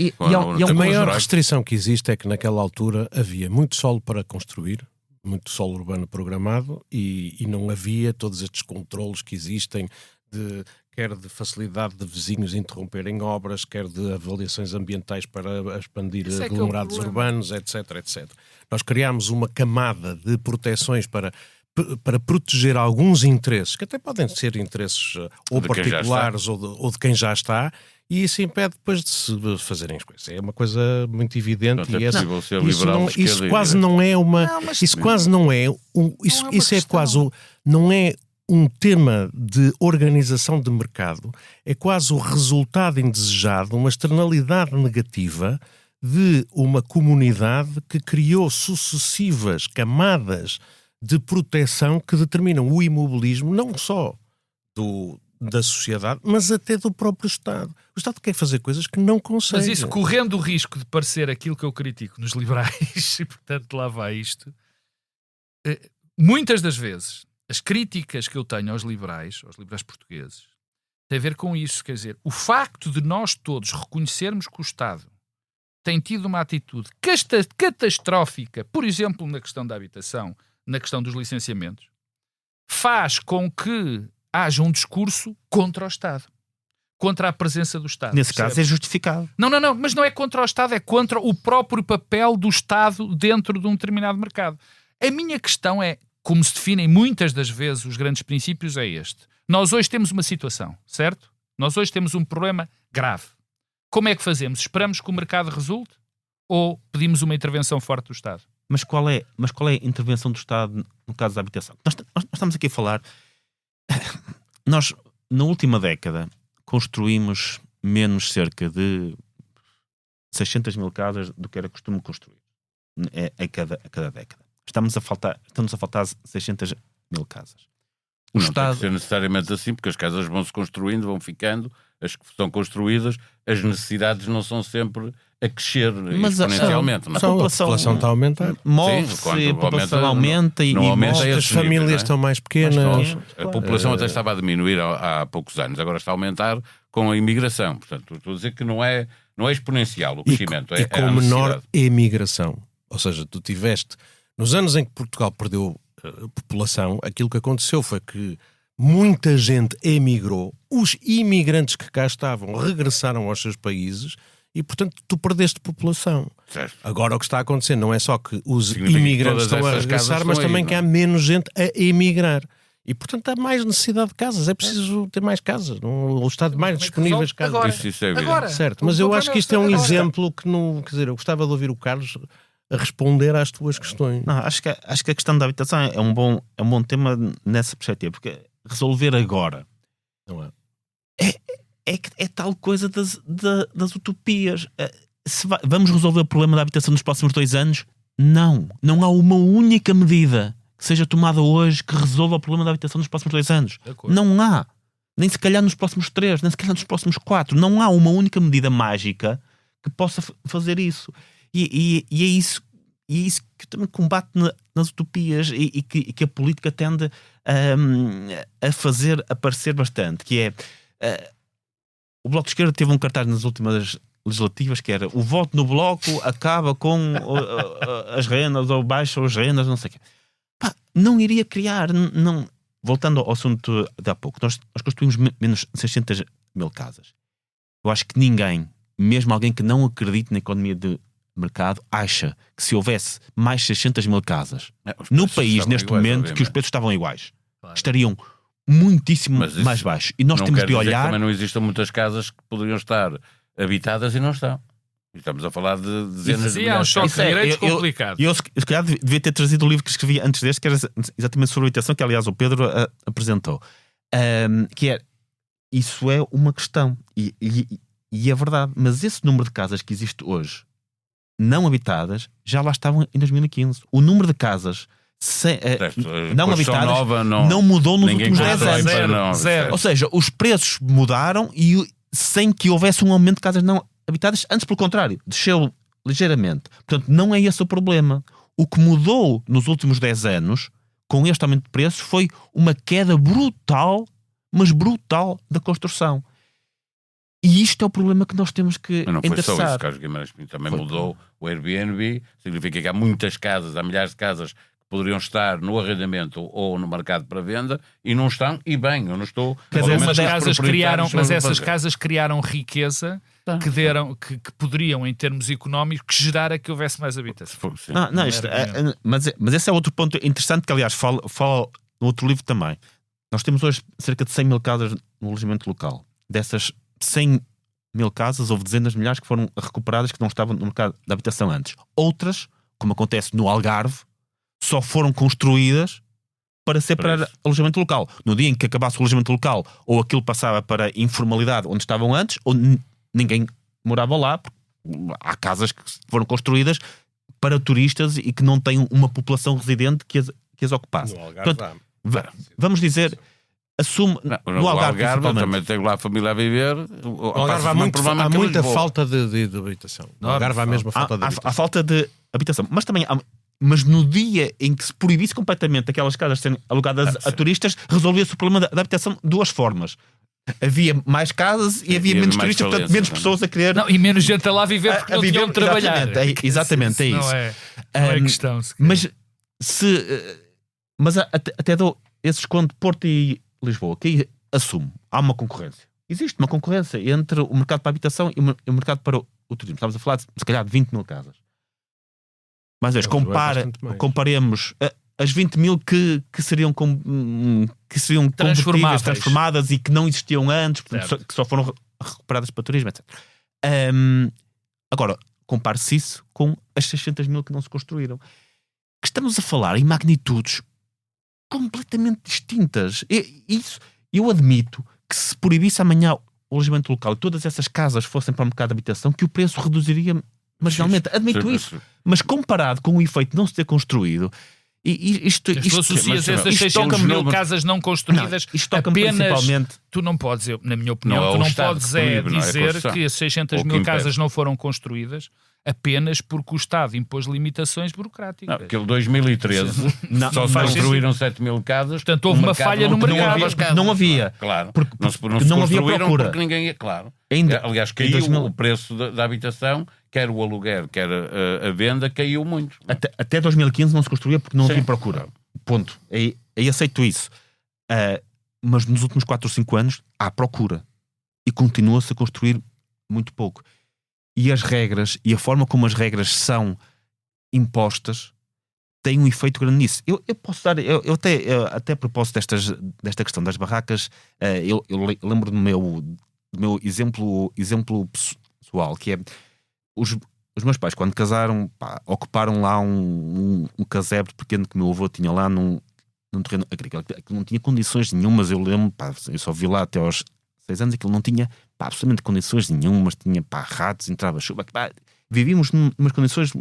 A maior restrição que existe é que naquela altura havia muito solo para construir, muito solo urbano programado, e não havia todos estes controlos que existem, quer de facilidade de vizinhos interromperem obras, quer de avaliações ambientais para expandir aglomerados urbanos, etc, etc. Nós criámos uma camada de proteções para proteger alguns interesses, que até podem ser interesses ou particulares ou de quem já está, e isso impede depois de se fazerem as coisas. É uma coisa muito evidente. Portanto, e isso quase não é uma... Não é um tema de organização de mercado, é quase o resultado indesejado, uma externalidade negativa de uma comunidade que criou sucessivas camadas de proteção que determinam o imobilismo não só da sociedade, mas até do próprio Estado. O Estado quer fazer coisas que não consegue. Mas isso correndo o risco de parecer aquilo que eu critico nos liberais, e portanto lá vai isto, muitas das vezes as críticas que eu tenho aos liberais portugueses, tem a ver com isso. Quer dizer, o facto de nós todos reconhecermos que o Estado tem tido uma atitude catastrófica, por exemplo, na questão da habitação, na questão dos licenciamentos, faz com que haja um discurso contra o Estado, contra a presença do Estado. Nesse caso é justificado. Não, mas não é contra o Estado, é contra o próprio papel do Estado dentro de um determinado mercado. A minha questão é, como se definem muitas das vezes os grandes princípios, é este. Nós hoje temos uma situação, certo? Nós hoje temos um problema grave. Como é que fazemos? Esperamos que o mercado resulte ou pedimos uma intervenção forte do Estado? Mas qual é a intervenção do Estado no caso da habitação? Nós estamos aqui a falar... Nós, na última década, construímos menos cerca de 600 mil casas do que era costume construir a cada década. Estamos a faltar 600 mil casas. O Estado... Tem que ser necessariamente assim, porque as casas vão-se construindo, vão ficando, as que são construídas, as necessidades não são sempre a crescer exponencialmente. A população está a aumentar. Move-se, a população aumenta e as famílias estão mais pequenas. A população até estava a diminuir há poucos anos, agora está a aumentar com a imigração. Portanto, estou a dizer que não é exponencial o crescimento. E com menor emigração. Ou seja, tu tiveste... Nos anos em que Portugal perdeu população, aquilo que aconteceu foi que muita gente emigrou, os imigrantes que cá estavam regressaram aos seus países e, portanto, tu perdeste população. Certo. Agora o que está a acontecer não é só que os imigrantes estão a regressar, mas também que há menos gente a emigrar. E, portanto, há mais necessidade de casas. É preciso ter mais casas. O Estado mais disponíveis de casas. Agora, certo, mas eu acho que isto é um exemplo que não... Quer dizer, eu gostava de ouvir o Carlos a responder às tuas questões. Não, acho que a questão da habitação é um bom tema nessa perspectiva, porque resolver agora não é. É tal coisa das utopias. Vamos resolver o problema da habitação nos próximos 2 anos? Não há uma única medida que seja tomada hoje que resolva o problema da habitação nos próximos 2 anos. Não há. Nem se calhar nos próximos 3, nem se calhar nos próximos 4. Não há uma única medida mágica que possa fazer isso. E é isso que também combate nas utopias e que a política tende a fazer aparecer bastante, que é o Bloco de Esquerda teve um cartaz nas últimas legislativas que era: o voto no Bloco acaba com as rendas ou baixa as rendas, não sei o quê. Não iria criar, não. Voltando ao assunto de há pouco, nós construímos menos de 600 mil casas. Eu acho que ninguém, mesmo alguém que não acredite na economia de mercado, acha que se houvesse mais 600 mil casas no país neste momento, obviamente, que os preços estavam iguais, estariam muitíssimo mais baixos. E nós temos de olhar... Também não existem muitas casas que poderiam estar habitadas e não estão. Estamos a falar de dezenas de é um milhares. choque de direitos complicado. Eu, se calhar, devia ter trazido o livro que escrevi antes deste, que era exatamente sobre a habitação, que aliás o Pedro apresentou. Que é, isso é uma questão. E é verdade. Mas esse número de casas que existe hoje, não habitadas, já lá estavam em 2015. O número de casas não habitadas não mudou nos últimos 10 anos. Zero. Ou seja, os preços mudaram e sem que houvesse um aumento de casas não habitadas, antes pelo contrário, desceu ligeiramente. Portanto, não é esse o problema. O que mudou nos últimos 10 anos, com este aumento de preços, foi uma queda brutal, mas brutal, da construção. E isto é o problema que nós temos que endereçar. Mas não foi só isso, Carlos Guimarães Pinto. Também mudou o Airbnb. Significa que há muitas casas, há milhares de casas que poderiam estar no arrendamento ou no mercado para venda e não estão, e bem, eu não estou... Mas essas casas criaram riqueza que poderiam, em termos económicos, gerar a que houvesse mais habitação. Mas esse é outro ponto interessante que, aliás, fala no outro livro também. Nós temos hoje cerca de 100 mil casas no alojamento local. Dessas 100 mil casas, houve dezenas de milhares que foram recuperadas, que não estavam no mercado da habitação antes. Outras, como acontece no Algarve, só foram construídas para ser para alojamento local. No dia em que acabasse o alojamento local, ou aquilo passava para informalidade onde estavam antes, ou ninguém morava lá, porque há casas que foram construídas para turistas e que não têm uma população residente que as ocupasse. Portanto, vamos dizer, assume no Algarve também tem lá a família a viver. No Algarve há muita falta de habitação. No Algarve há mesmo falta de habitação. Há falta de habitação, mas também mas no dia em que se proibisse completamente aquelas casas serem alugadas a turistas, resolvia-se o problema da habitação de duas formas. Havia mais casas e havia menos turistas, portanto menos pessoas a querer... Não, e menos gente a lá viver porque não tinham de trabalhar. Exatamente, é isso. Não é questão. Mas até dou esse desconto de Porto e Lisboa, que assume, há uma concorrência. Existe uma concorrência entre o mercado para a habitação e o mercado para o turismo. Estamos a falar de, se calhar, de 20 mil casas. Mas comparemos as 20 mil que seriam transformadas e que não existiam antes, portanto, que só foram recuperadas para turismo, etc. Agora, compare-se isso com as 600 mil que não se construíram. Que estamos a falar em magnitudes completamente distintas. Eu admito que se proibisse amanhã o alojamento local e todas essas casas fossem para o mercado de habitação, que o preço reduziria marginalmente. Admito isso. Mas comparado com o efeito de não se ter construído, isto associas essas 600 mil casas não construídas principalmente... Tu não podes, na minha opinião, tu não podes dizer que as 600 mil casas não foram construídas apenas porque o Estado impôs limitações burocráticas. Porque em 2013 só construíram 7 mil casas. Portanto, houve uma falha no mercado. Não havia. Claro. Porque não havia procura. Porque ninguém... Claro. Aliás, caiu o preço da habitação, quer o aluguer, quer a venda, caiu muito. Até 2015 não se construía porque não havia procura. Ponto. Aí aceito isso. Mas nos últimos 4 ou 5 anos há procura. E continua-se a construir muito pouco. E as regras, e a forma como as regras são impostas, tem um efeito grande nisso. Eu posso dar, até a propósito desta questão das barracas, eu lembro do meu exemplo pessoal, que é os meus pais, quando casaram, ocuparam lá um casebre pequeno que o meu avô tinha lá num terreno agrícola, que não tinha condições nenhumas. Eu lembro, eu só vi lá até aos 6 anos, aquilo não tinha absolutamente condições nenhumas, tinha ratos, entrava chuva, vivíamos numas condições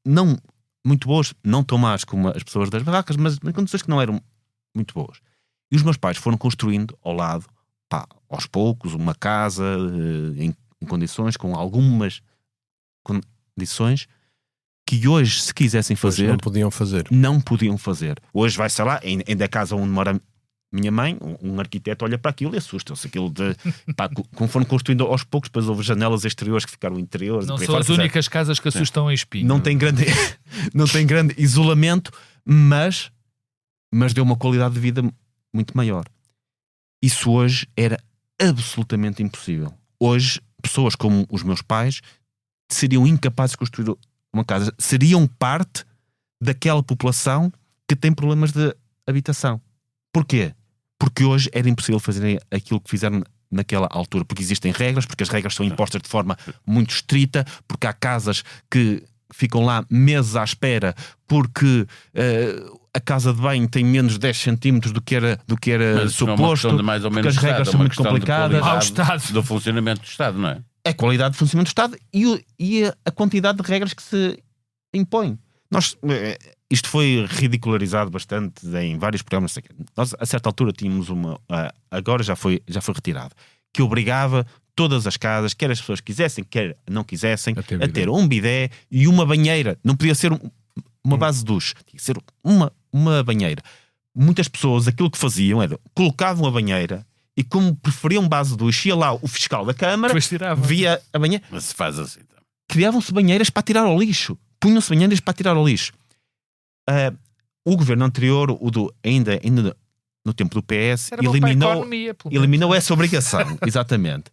não muito boas, não tão más como as pessoas das barracas, mas em condições que não eram muito boas. E os meus pais foram construindo ao lado, aos poucos, uma casa em condições, com algumas condições que hoje, se quisessem fazer, não podiam fazer. Hoje vai, sei lá, ainda a casa onde mora minha mãe, um arquiteto olha para aquilo e assusta-se. Como foram construindo aos poucos, depois houve janelas exteriores que ficaram interiores. Não são as únicas casas que assustam a espinho. Não tem grande isolamento, mas deu uma qualidade de vida muito maior. Isso hoje era absolutamente impossível. Hoje, pessoas como os meus pais seriam incapazes de construir uma casa. Seriam parte daquela população que tem problemas de habitação. Porquê? Porque hoje era impossível fazer aquilo que fizeram naquela altura, porque existem regras, porque as regras são impostas de forma muito estrita, porque há casas que ficam lá meses à espera porque a casa de banho tem menos de 10 centímetros do que era suposto, porque as regras são muito complicadas. Ao Estado. Do funcionamento do Estado, não é? A qualidade do funcionamento do Estado e a quantidade de regras que se impõem. Isto foi ridicularizado bastante em vários programas. Nós, a certa altura, tínhamos agora já foi retirado, que obrigava todas as casas, quer as pessoas quisessem, quer não quisessem, a ter um bidé e uma banheira. Não podia ser uma base de duche, tinha que ser uma banheira. Muitas pessoas, aquilo que faziam era, colocavam a banheira e, como preferiam base de duche, ia lá o fiscal da Câmara, via a banheira. Mas se faz assim, então. Criavam-se banheiras para tirar ao lixo. Punham-se banheiras para tirar ao lixo. O governo anterior, ainda no tempo do PS, eliminou essa obrigação. Exatamente.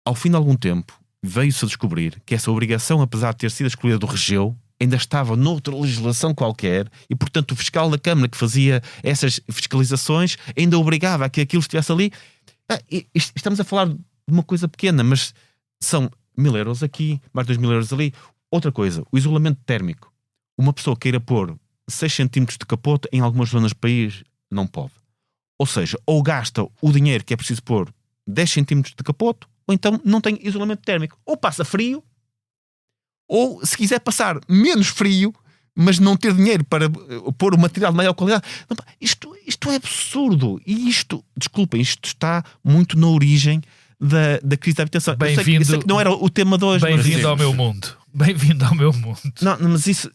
Ao fim de algum tempo, veio-se a descobrir que essa obrigação, apesar de ter sido excluída do regeu, ainda estava noutra legislação qualquer e, portanto, o fiscal da Câmara que fazia essas fiscalizações ainda obrigava a que aquilo estivesse ali. Estamos a falar de uma coisa pequena, mas são 1.000 euros aqui, mais 2.000 euros ali. Outra coisa, o isolamento térmico. Uma pessoa queira pôr 6 centímetros de capote em algumas zonas do país, não pode. Ou seja, ou gasta o dinheiro que é preciso pôr 10 centímetros de capote, ou então não tem isolamento térmico. Ou passa frio, ou se quiser passar menos frio, mas não ter dinheiro para pôr o material de maior qualidade. Isto é absurdo. E isto está muito na origem da crise da habitação. Bem-vindo, eu sei que não era o tema de hoje. Bem-vindo ao meu mundo. Bem-vindo ao meu mundo.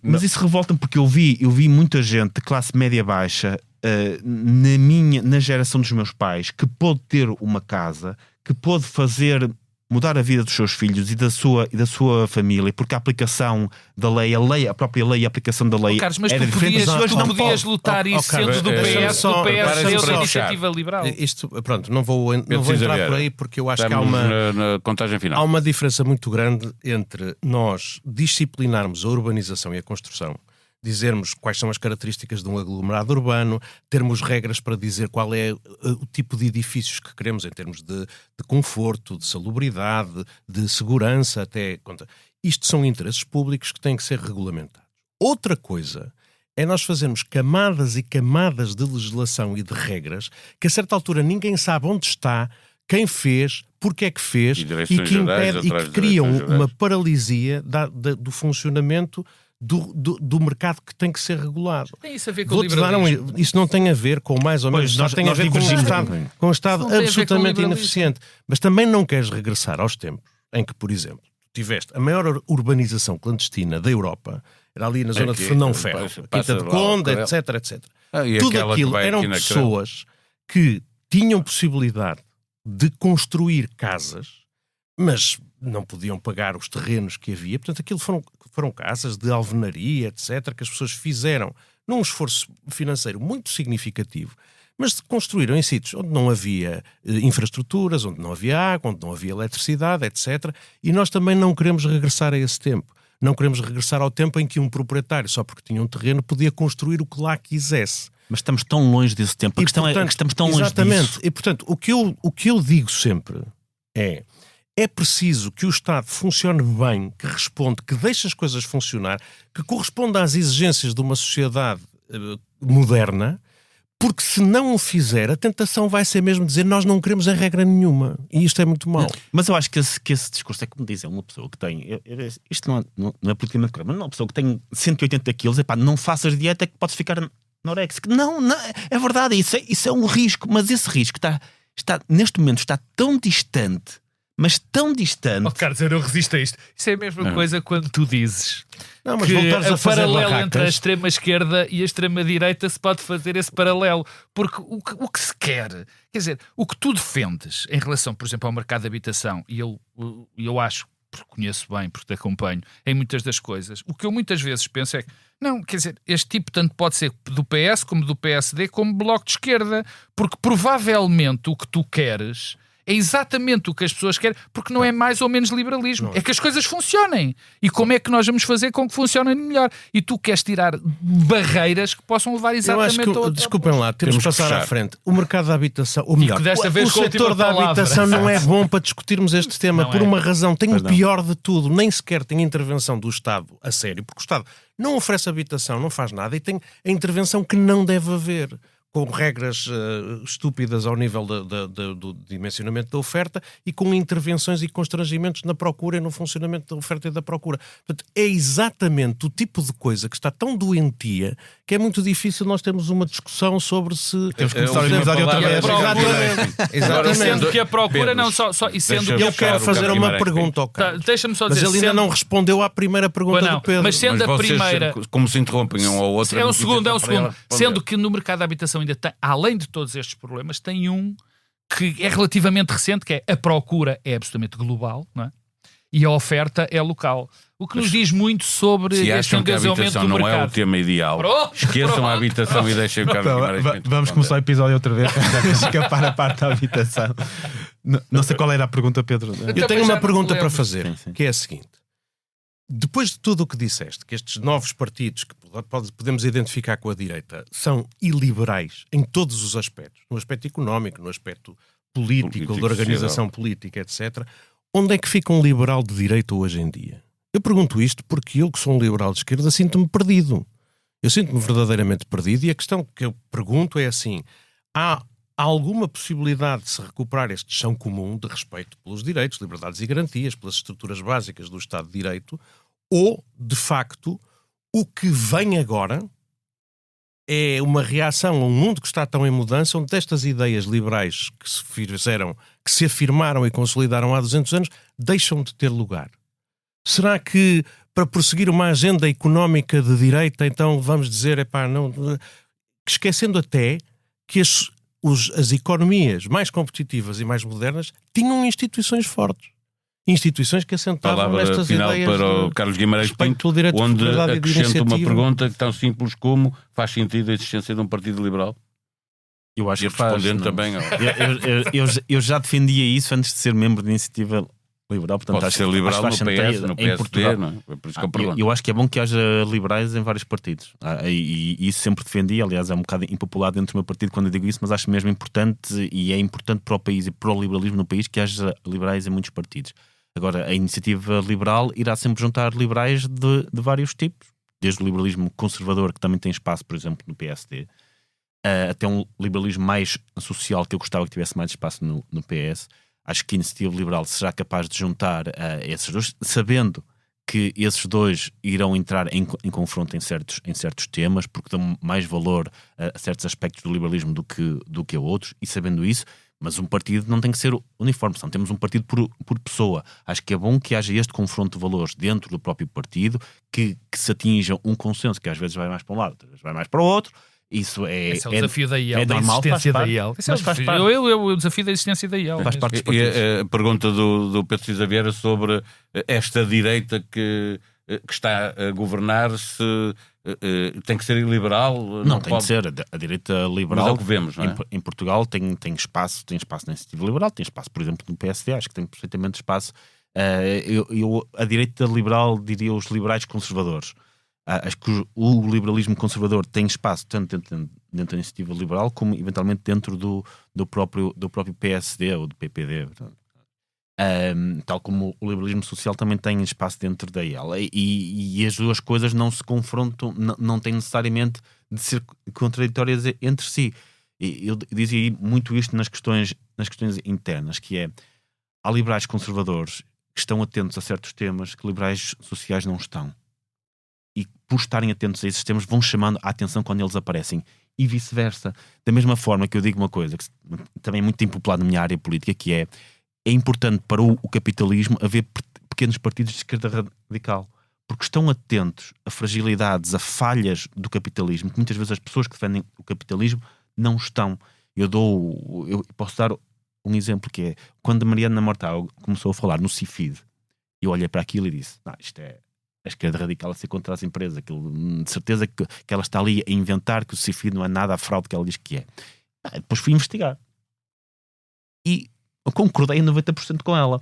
Mas isso revolta-me, porque eu vi muita gente de classe média baixa na geração dos meus pais que pôde ter uma casa, que pôde mudar a vida dos seus filhos e da sua família, porque a aplicação da lei, a própria lei e a aplicação da lei Carlos, mas era diferente. Tu podias lutar isso sendo do PS, do PSD ou da Iniciativa Liberal. Não vou entrar por aí, porque eu acho que há na contagem final. Há uma diferença muito grande entre nós disciplinarmos a urbanização e a construção, dizermos quais são as características de um aglomerado urbano, termos regras para dizer qual é o tipo de edifícios que queremos em termos de conforto, de salubridade, de segurança, até... Isto são interesses públicos que têm que ser regulamentados. Outra coisa é nós fazermos camadas e camadas de legislação e de regras que a certa altura ninguém sabe onde está, quem fez, porque é que fez e que impede e que criam uma paralisia do funcionamento do mercado que tem que ser regulado. Tem isso a ver com o liberalismo? Isso não tem a ver com mais ou menos, tem a ver com um Estado absolutamente ineficiente. Mas também não queres regressar aos tempos em que, por exemplo, tiveste a maior urbanização clandestina da Europa, era ali na zona de Fernão Ferro, Quinta de Conde, etc. Tudo aquilo eram pessoas que tinham possibilidade de construir casas, mas não podiam pagar os terrenos que havia. Portanto, aquilo foram casas de alvenaria, etc., que as pessoas fizeram num esforço financeiro muito significativo, mas construíram em sítios onde não havia infraestruturas, onde não havia água, onde não havia eletricidade, etc. E nós também não queremos regressar a esse tempo. Não queremos regressar ao tempo em que um proprietário, só porque tinha um terreno, podia construir o que lá quisesse. Mas estamos tão longe desse tempo. A questão é que estamos tão longe disso. Exatamente. E, portanto, o que eu digo sempre é preciso que o Estado funcione bem, que responda, que deixe as coisas funcionar, que corresponda às exigências de uma sociedade moderna, porque se não o fizer, a tentação vai ser mesmo dizer nós não queremos a regra nenhuma. E isto é muito mau. Mas eu acho que esse discurso é como dizem, uma pessoa que tem... Isto não é politicamente correto, mas uma pessoa que tem 180 quilos, não faças dieta que podes ficar anoréxico. Não, é verdade, isso é um risco, mas esse risco está neste momento está tão distante, mas tão distante. Carlos, eu não resisto a isto. Isso é a mesma coisa quando tu dizes mas que a paralelo entre a extrema-esquerda e a extrema-direita se pode fazer esse paralelo. Porque o que se quer... Quer dizer, o que tu defendes em relação, por exemplo, ao mercado de habitação, e eu acho, porque conheço bem, porque te acompanho, em muitas das coisas, o que eu muitas vezes penso é que, não, quer dizer, este tipo tanto pode ser do PS, como do PSD, como bloco de esquerda, porque provavelmente o que tu queres É exatamente o que as pessoas querem, porque não é mais ou menos liberalismo. É que as coisas funcionem. E como é que nós vamos fazer com que funcionem melhor? E tu queres tirar barreiras que possam levar exatamente a outra. Desculpem lá, temos que passar à frente. O mercado da habitação, ou melhor, o setor da habitação não é bom para discutirmos este tema por uma razão. Tem o pior de tudo. Nem sequer tem intervenção do Estado a sério, porque o Estado não oferece habitação, não faz nada, e tem a intervenção que não deve haver, com regras estúpidas ao nível do dimensionamento da oferta e com intervenções e constrangimentos na procura e no funcionamento da oferta e da procura. Portanto, é exatamente o tipo de coisa que está tão doentia que é muito difícil nós termos uma discussão sobre se... Temos que começar a episódio outra vez. Exatamente. Sendo que a procura não só... E sendo que eu quero fazer uma pergunta ao Carlos. Deixa-me só dizer... Mas ele ainda não respondeu à primeira pergunta do Pedro. Mas sendo a primeira... Como se interrompem um ao outro... É um segundo. Sendo que no mercado da habitação ainda tem, além de todos estes problemas, tem um que é relativamente recente, que é a procura é absolutamente global, não é? E a oferta é local. O que nos diz muito sobre este engajamento do mercado. Não é o tema ideal. Esqueçam a habitação e deixem o Carlos Guimarães. Vamos começar o episódio outra vez para escapar a parte da habitação. Não sei qual era a pergunta, Pedro. Eu tenho uma pergunta para fazer, que é a seguinte. Depois de tudo o que disseste, que estes novos partidos que podemos identificar com a direita são iliberais em todos os aspectos, no aspecto económico, no aspecto político da organização política, etc., onde é que fica um liberal de direita hoje em dia? Eu pergunto isto porque eu, que sou um liberal de esquerda, sinto-me perdido. Eu sinto-me verdadeiramente perdido, e a questão que eu pergunto é assim: há alguma possibilidade de se recuperar este chão comum de respeito pelos direitos, liberdades e garantias, pelas estruturas básicas do Estado de Direito, ou, de facto, o que vem agora é uma reação a um mundo que está tão em mudança, onde estas ideias liberais que se afirmaram e consolidaram há 200 anos, deixam de ter lugar? Será que, para prosseguir uma agenda económica de direita, então vamos dizer, esquecendo até que as economias mais competitivas e mais modernas tinham instituições fortes. Instituições que assentavam nestas ideias. Para o Carlos Guimarães Pinto, onde acrescenta uma pergunta tão simples como: faz sentido a existência de um partido liberal? Eu acho que faz. Também, eu já defendia isso antes de ser membro da Iniciativa Liberal. Portanto, pode ser liberal no PS, no PSD, não é? Por isso que eu acho que é bom que haja liberais em vários partidos. E isso sempre defendi. Aliás, é um bocado impopular dentro do meu partido quando eu digo isso, mas acho mesmo importante, e é importante para o país e para o liberalismo no país, que haja liberais em muitos partidos. Agora, a Iniciativa Liberal irá sempre juntar liberais de vários tipos, desde o liberalismo conservador, que também tem espaço, por exemplo, no PSD, até um liberalismo mais social, que eu gostava que tivesse mais espaço no PS. Acho que a Iniciativa Liberal será capaz de juntar esses dois, sabendo que esses dois irão entrar em confronto em certos temas, porque dão mais valor a certos aspectos do liberalismo do que a outros, e sabendo isso. Mas um partido não tem que ser uniforme, não temos um partido por pessoa. Acho que é bom que haja este confronto de valores dentro do próprio partido, que se atinja um consenso, que às vezes vai mais para um lado, às vezes vai mais para o outro. Isso esse é o desafio da IEL, da existência da IEL. O desafio da existência da IEL. Faz parte dos partidos. E a pergunta do Pedro Cisa Vieira sobre esta direita que está a governar, se tem que ser iliberal? Não tem que ser. A direita liberal, mas é o que vemos, não é? Em Portugal tem espaço na Iniciativa Liberal, tem espaço, por exemplo, no PSD, acho que tem perfeitamente espaço. A direita liberal, diria os liberais conservadores. Acho que o liberalismo conservador tem espaço tanto dentro da Iniciativa Liberal como eventualmente dentro do próprio PSD ou do PPD. Tal como o liberalismo social também tem espaço dentro da IEL. E as duas coisas não se confrontam, não têm necessariamente de ser contraditórias entre si. Eu dizia muito isto nas questões internas, que é: há liberais conservadores que estão atentos a certos temas que liberais sociais não estão. E por estarem atentos a esses temas vão chamando a atenção quando eles aparecem, e vice-versa. Da mesma forma que eu digo uma coisa que também é muito impopular na minha área política, que é importante para o capitalismo haver pequenos partidos de esquerda radical, porque estão atentos a fragilidades, a falhas do capitalismo, que muitas vezes as pessoas que defendem o capitalismo não estão. Eu posso dar um exemplo, que é quando a Mariana Mortágua começou a falar no CIFID, eu olhei para aquilo e disse: isto é a esquerda radical a ser contra as empresas. De certeza que ela está ali a inventar que o CIFID não é nada a fraude que ela diz que é. Depois fui investigar. E concordei 90% com ela.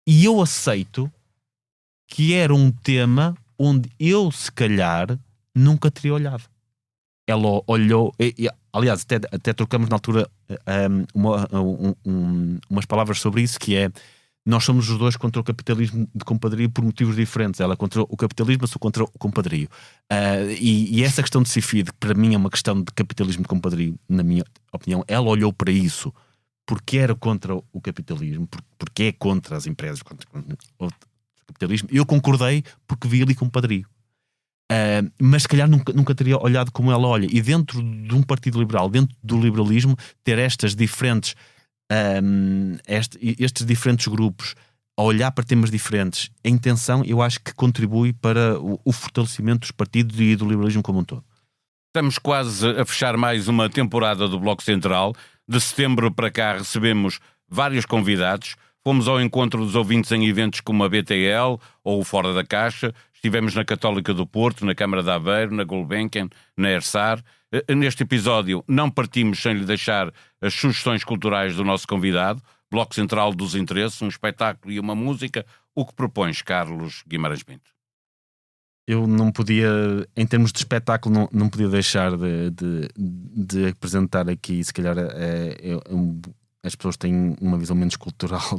E eu aceito que era um tema onde eu, se calhar, nunca teria olhado. Ela olhou, aliás, até trocamos na altura umas palavras sobre isso, que é: nós somos os dois contra o capitalismo de compadrio por motivos diferentes. Ela contra o capitalismo, eu sou contra o compadrio. E essa questão de CIFID, que para mim é uma questão de capitalismo de compadrio, na minha opinião, ela olhou para isso porque era contra o capitalismo, porque é contra as empresas, contra o capitalismo. Eu concordei porque vi ali compadrio. Mas se calhar nunca teria olhado como ela olha. E dentro de um partido liberal, dentro do liberalismo, ter estas diferentes... estes diferentes grupos a olhar para temas diferentes, a intenção, eu acho que contribui para o fortalecimento dos partidos e do liberalismo como um todo. Estamos quase a fechar mais uma temporada do Bloco Central. De setembro para cá recebemos vários convidados. Fomos ao encontro dos ouvintes em eventos como a BTL ou o Fora da Caixa. Estivemos na Católica do Porto, na Câmara de Aveiro, na Gulbenkian, na ERSAR. Neste episódio não partimos sem lhe deixar as sugestões culturais do nosso convidado. Bloco Central dos Interesses, um espetáculo e uma música. O que propões, Carlos Guimarães Pinto? Eu não podia, em termos de espetáculo, não podia deixar de apresentar aqui, se calhar as pessoas têm uma visão menos cultural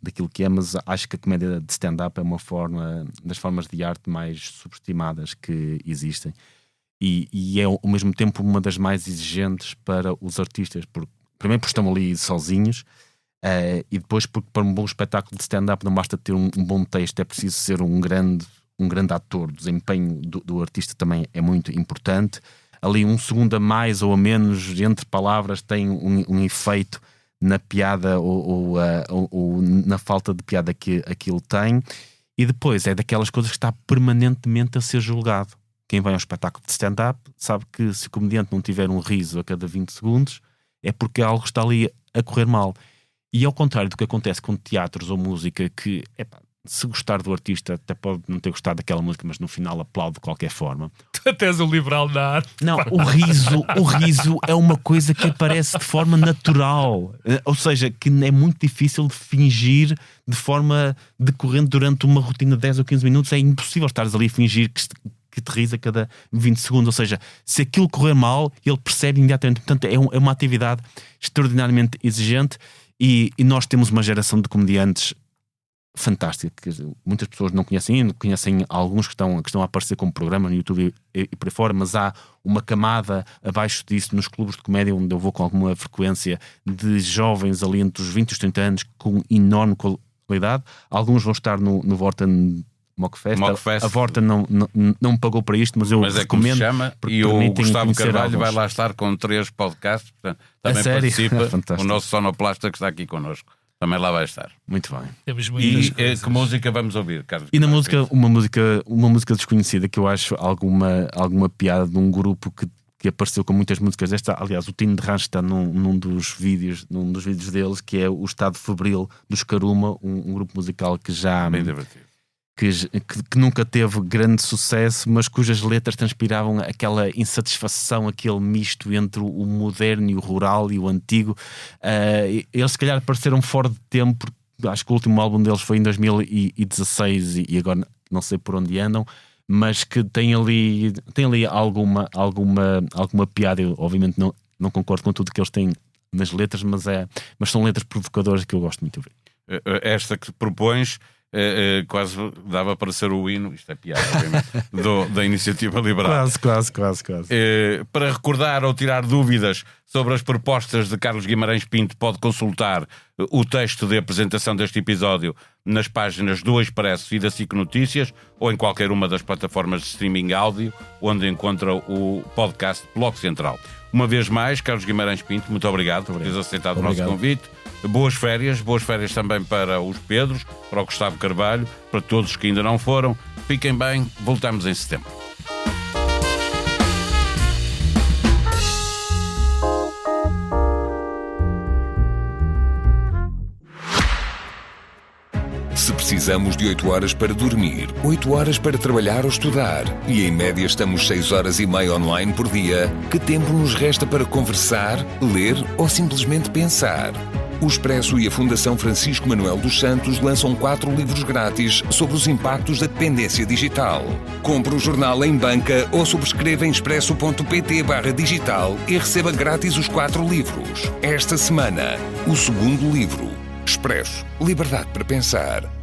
daquilo que é, mas acho que a comédia de stand-up é uma das formas de arte mais subestimadas que existem. E é ao mesmo tempo uma das mais exigentes para os artistas, primeiro porque estão ali sozinhos, e depois porque para um bom espetáculo de stand-up não basta ter um bom texto, é preciso ser um grande ator. O desempenho do artista também é muito importante. Ali um segundo a mais ou a menos entre palavras tem um efeito na piada ou na falta de piada que aquilo tem. E depois é daquelas coisas que está permanentemente a ser julgado. Quem vai ao espetáculo de stand-up sabe que se o comediante não tiver um riso a cada 20 segundos é porque algo está ali a correr mal. E ao contrário do que acontece com teatros ou música, que se gostar do artista até pode não ter gostado daquela música, mas no final aplaude de qualquer forma. Tu até és o liberal da arte. Não, o riso é uma coisa que aparece de forma natural. Ou seja, que é muito difícil de fingir de forma decorrente durante uma rotina de 10 ou 15 minutos. É impossível estares ali a fingir que te ris a cada 20 segundos. Ou seja, se aquilo correr mal, ele percebe imediatamente. Portanto, é uma atividade extraordinariamente exigente e nós temos uma geração de comediantes fantástica, que muitas pessoas não conhecem alguns que estão a aparecer como programa no YouTube e por aí fora, mas há uma camada abaixo disso nos clubes de comédia onde eu vou com alguma frequência de jovens ali entre os 20 e os 30 anos com enorme qualidade. Alguns vão estar no Vorten Mockfest. A Vorten não me pagou para isto, mas eu recomendo. Chama, e o Gustavo Carvalho vai lá estar com 3 podcasts, portanto, também participa. O nosso sonoplasta que está aqui connosco também lá vai estar. Muito bem. E que música vamos ouvir, Carlos? E na música, uma música desconhecida que eu acho alguma piada de um grupo que apareceu com muitas músicas desta. Aliás, o Tino de Rancho está num dos vídeos deles, que é o Estado Febril dos Caruma, um grupo musical que já bem divertido. Que nunca teve grande sucesso, mas cujas letras transpiravam aquela insatisfação, aquele misto entre o moderno e o rural e o antigo. Eles se calhar apareceram fora de tempo, porque acho que o último álbum deles foi em 2016 e agora não sei por onde andam, mas que tem ali alguma piada. Eu obviamente não concordo com tudo que eles têm nas letras, mas são letras provocadoras que eu gosto muito de ver. Esta que propões quase dava para ser o hino, isto é piada, da Iniciativa Liberal. Quase. Para recordar ou tirar dúvidas sobre as propostas de Carlos Guimarães Pinto, pode consultar o texto de apresentação deste episódio nas páginas do Expresso e da SIC Notícias ou em qualquer uma das plataformas de streaming áudio onde encontra o podcast Bloco Central. Uma vez mais, Carlos Guimarães Pinto, muito obrigado por teres aceitado o nosso convite. Boas férias também para os Pedros, para o Gustavo Carvalho, para todos que ainda não foram. Fiquem bem, voltamos em setembro. Se precisamos de 8 horas para dormir, 8 horas para trabalhar ou estudar, e em média estamos 6 horas e meia online por dia, que tempo nos resta para conversar, ler ou simplesmente pensar? O Expresso e a Fundação Francisco Manuel dos Santos lançam 4 livros grátis sobre os impactos da dependência digital. Compre o jornal em banca ou subscreva em expresso.pt/digital e receba grátis os 4 livros. Esta semana, o segundo livro. Expresso. Liberdade para pensar.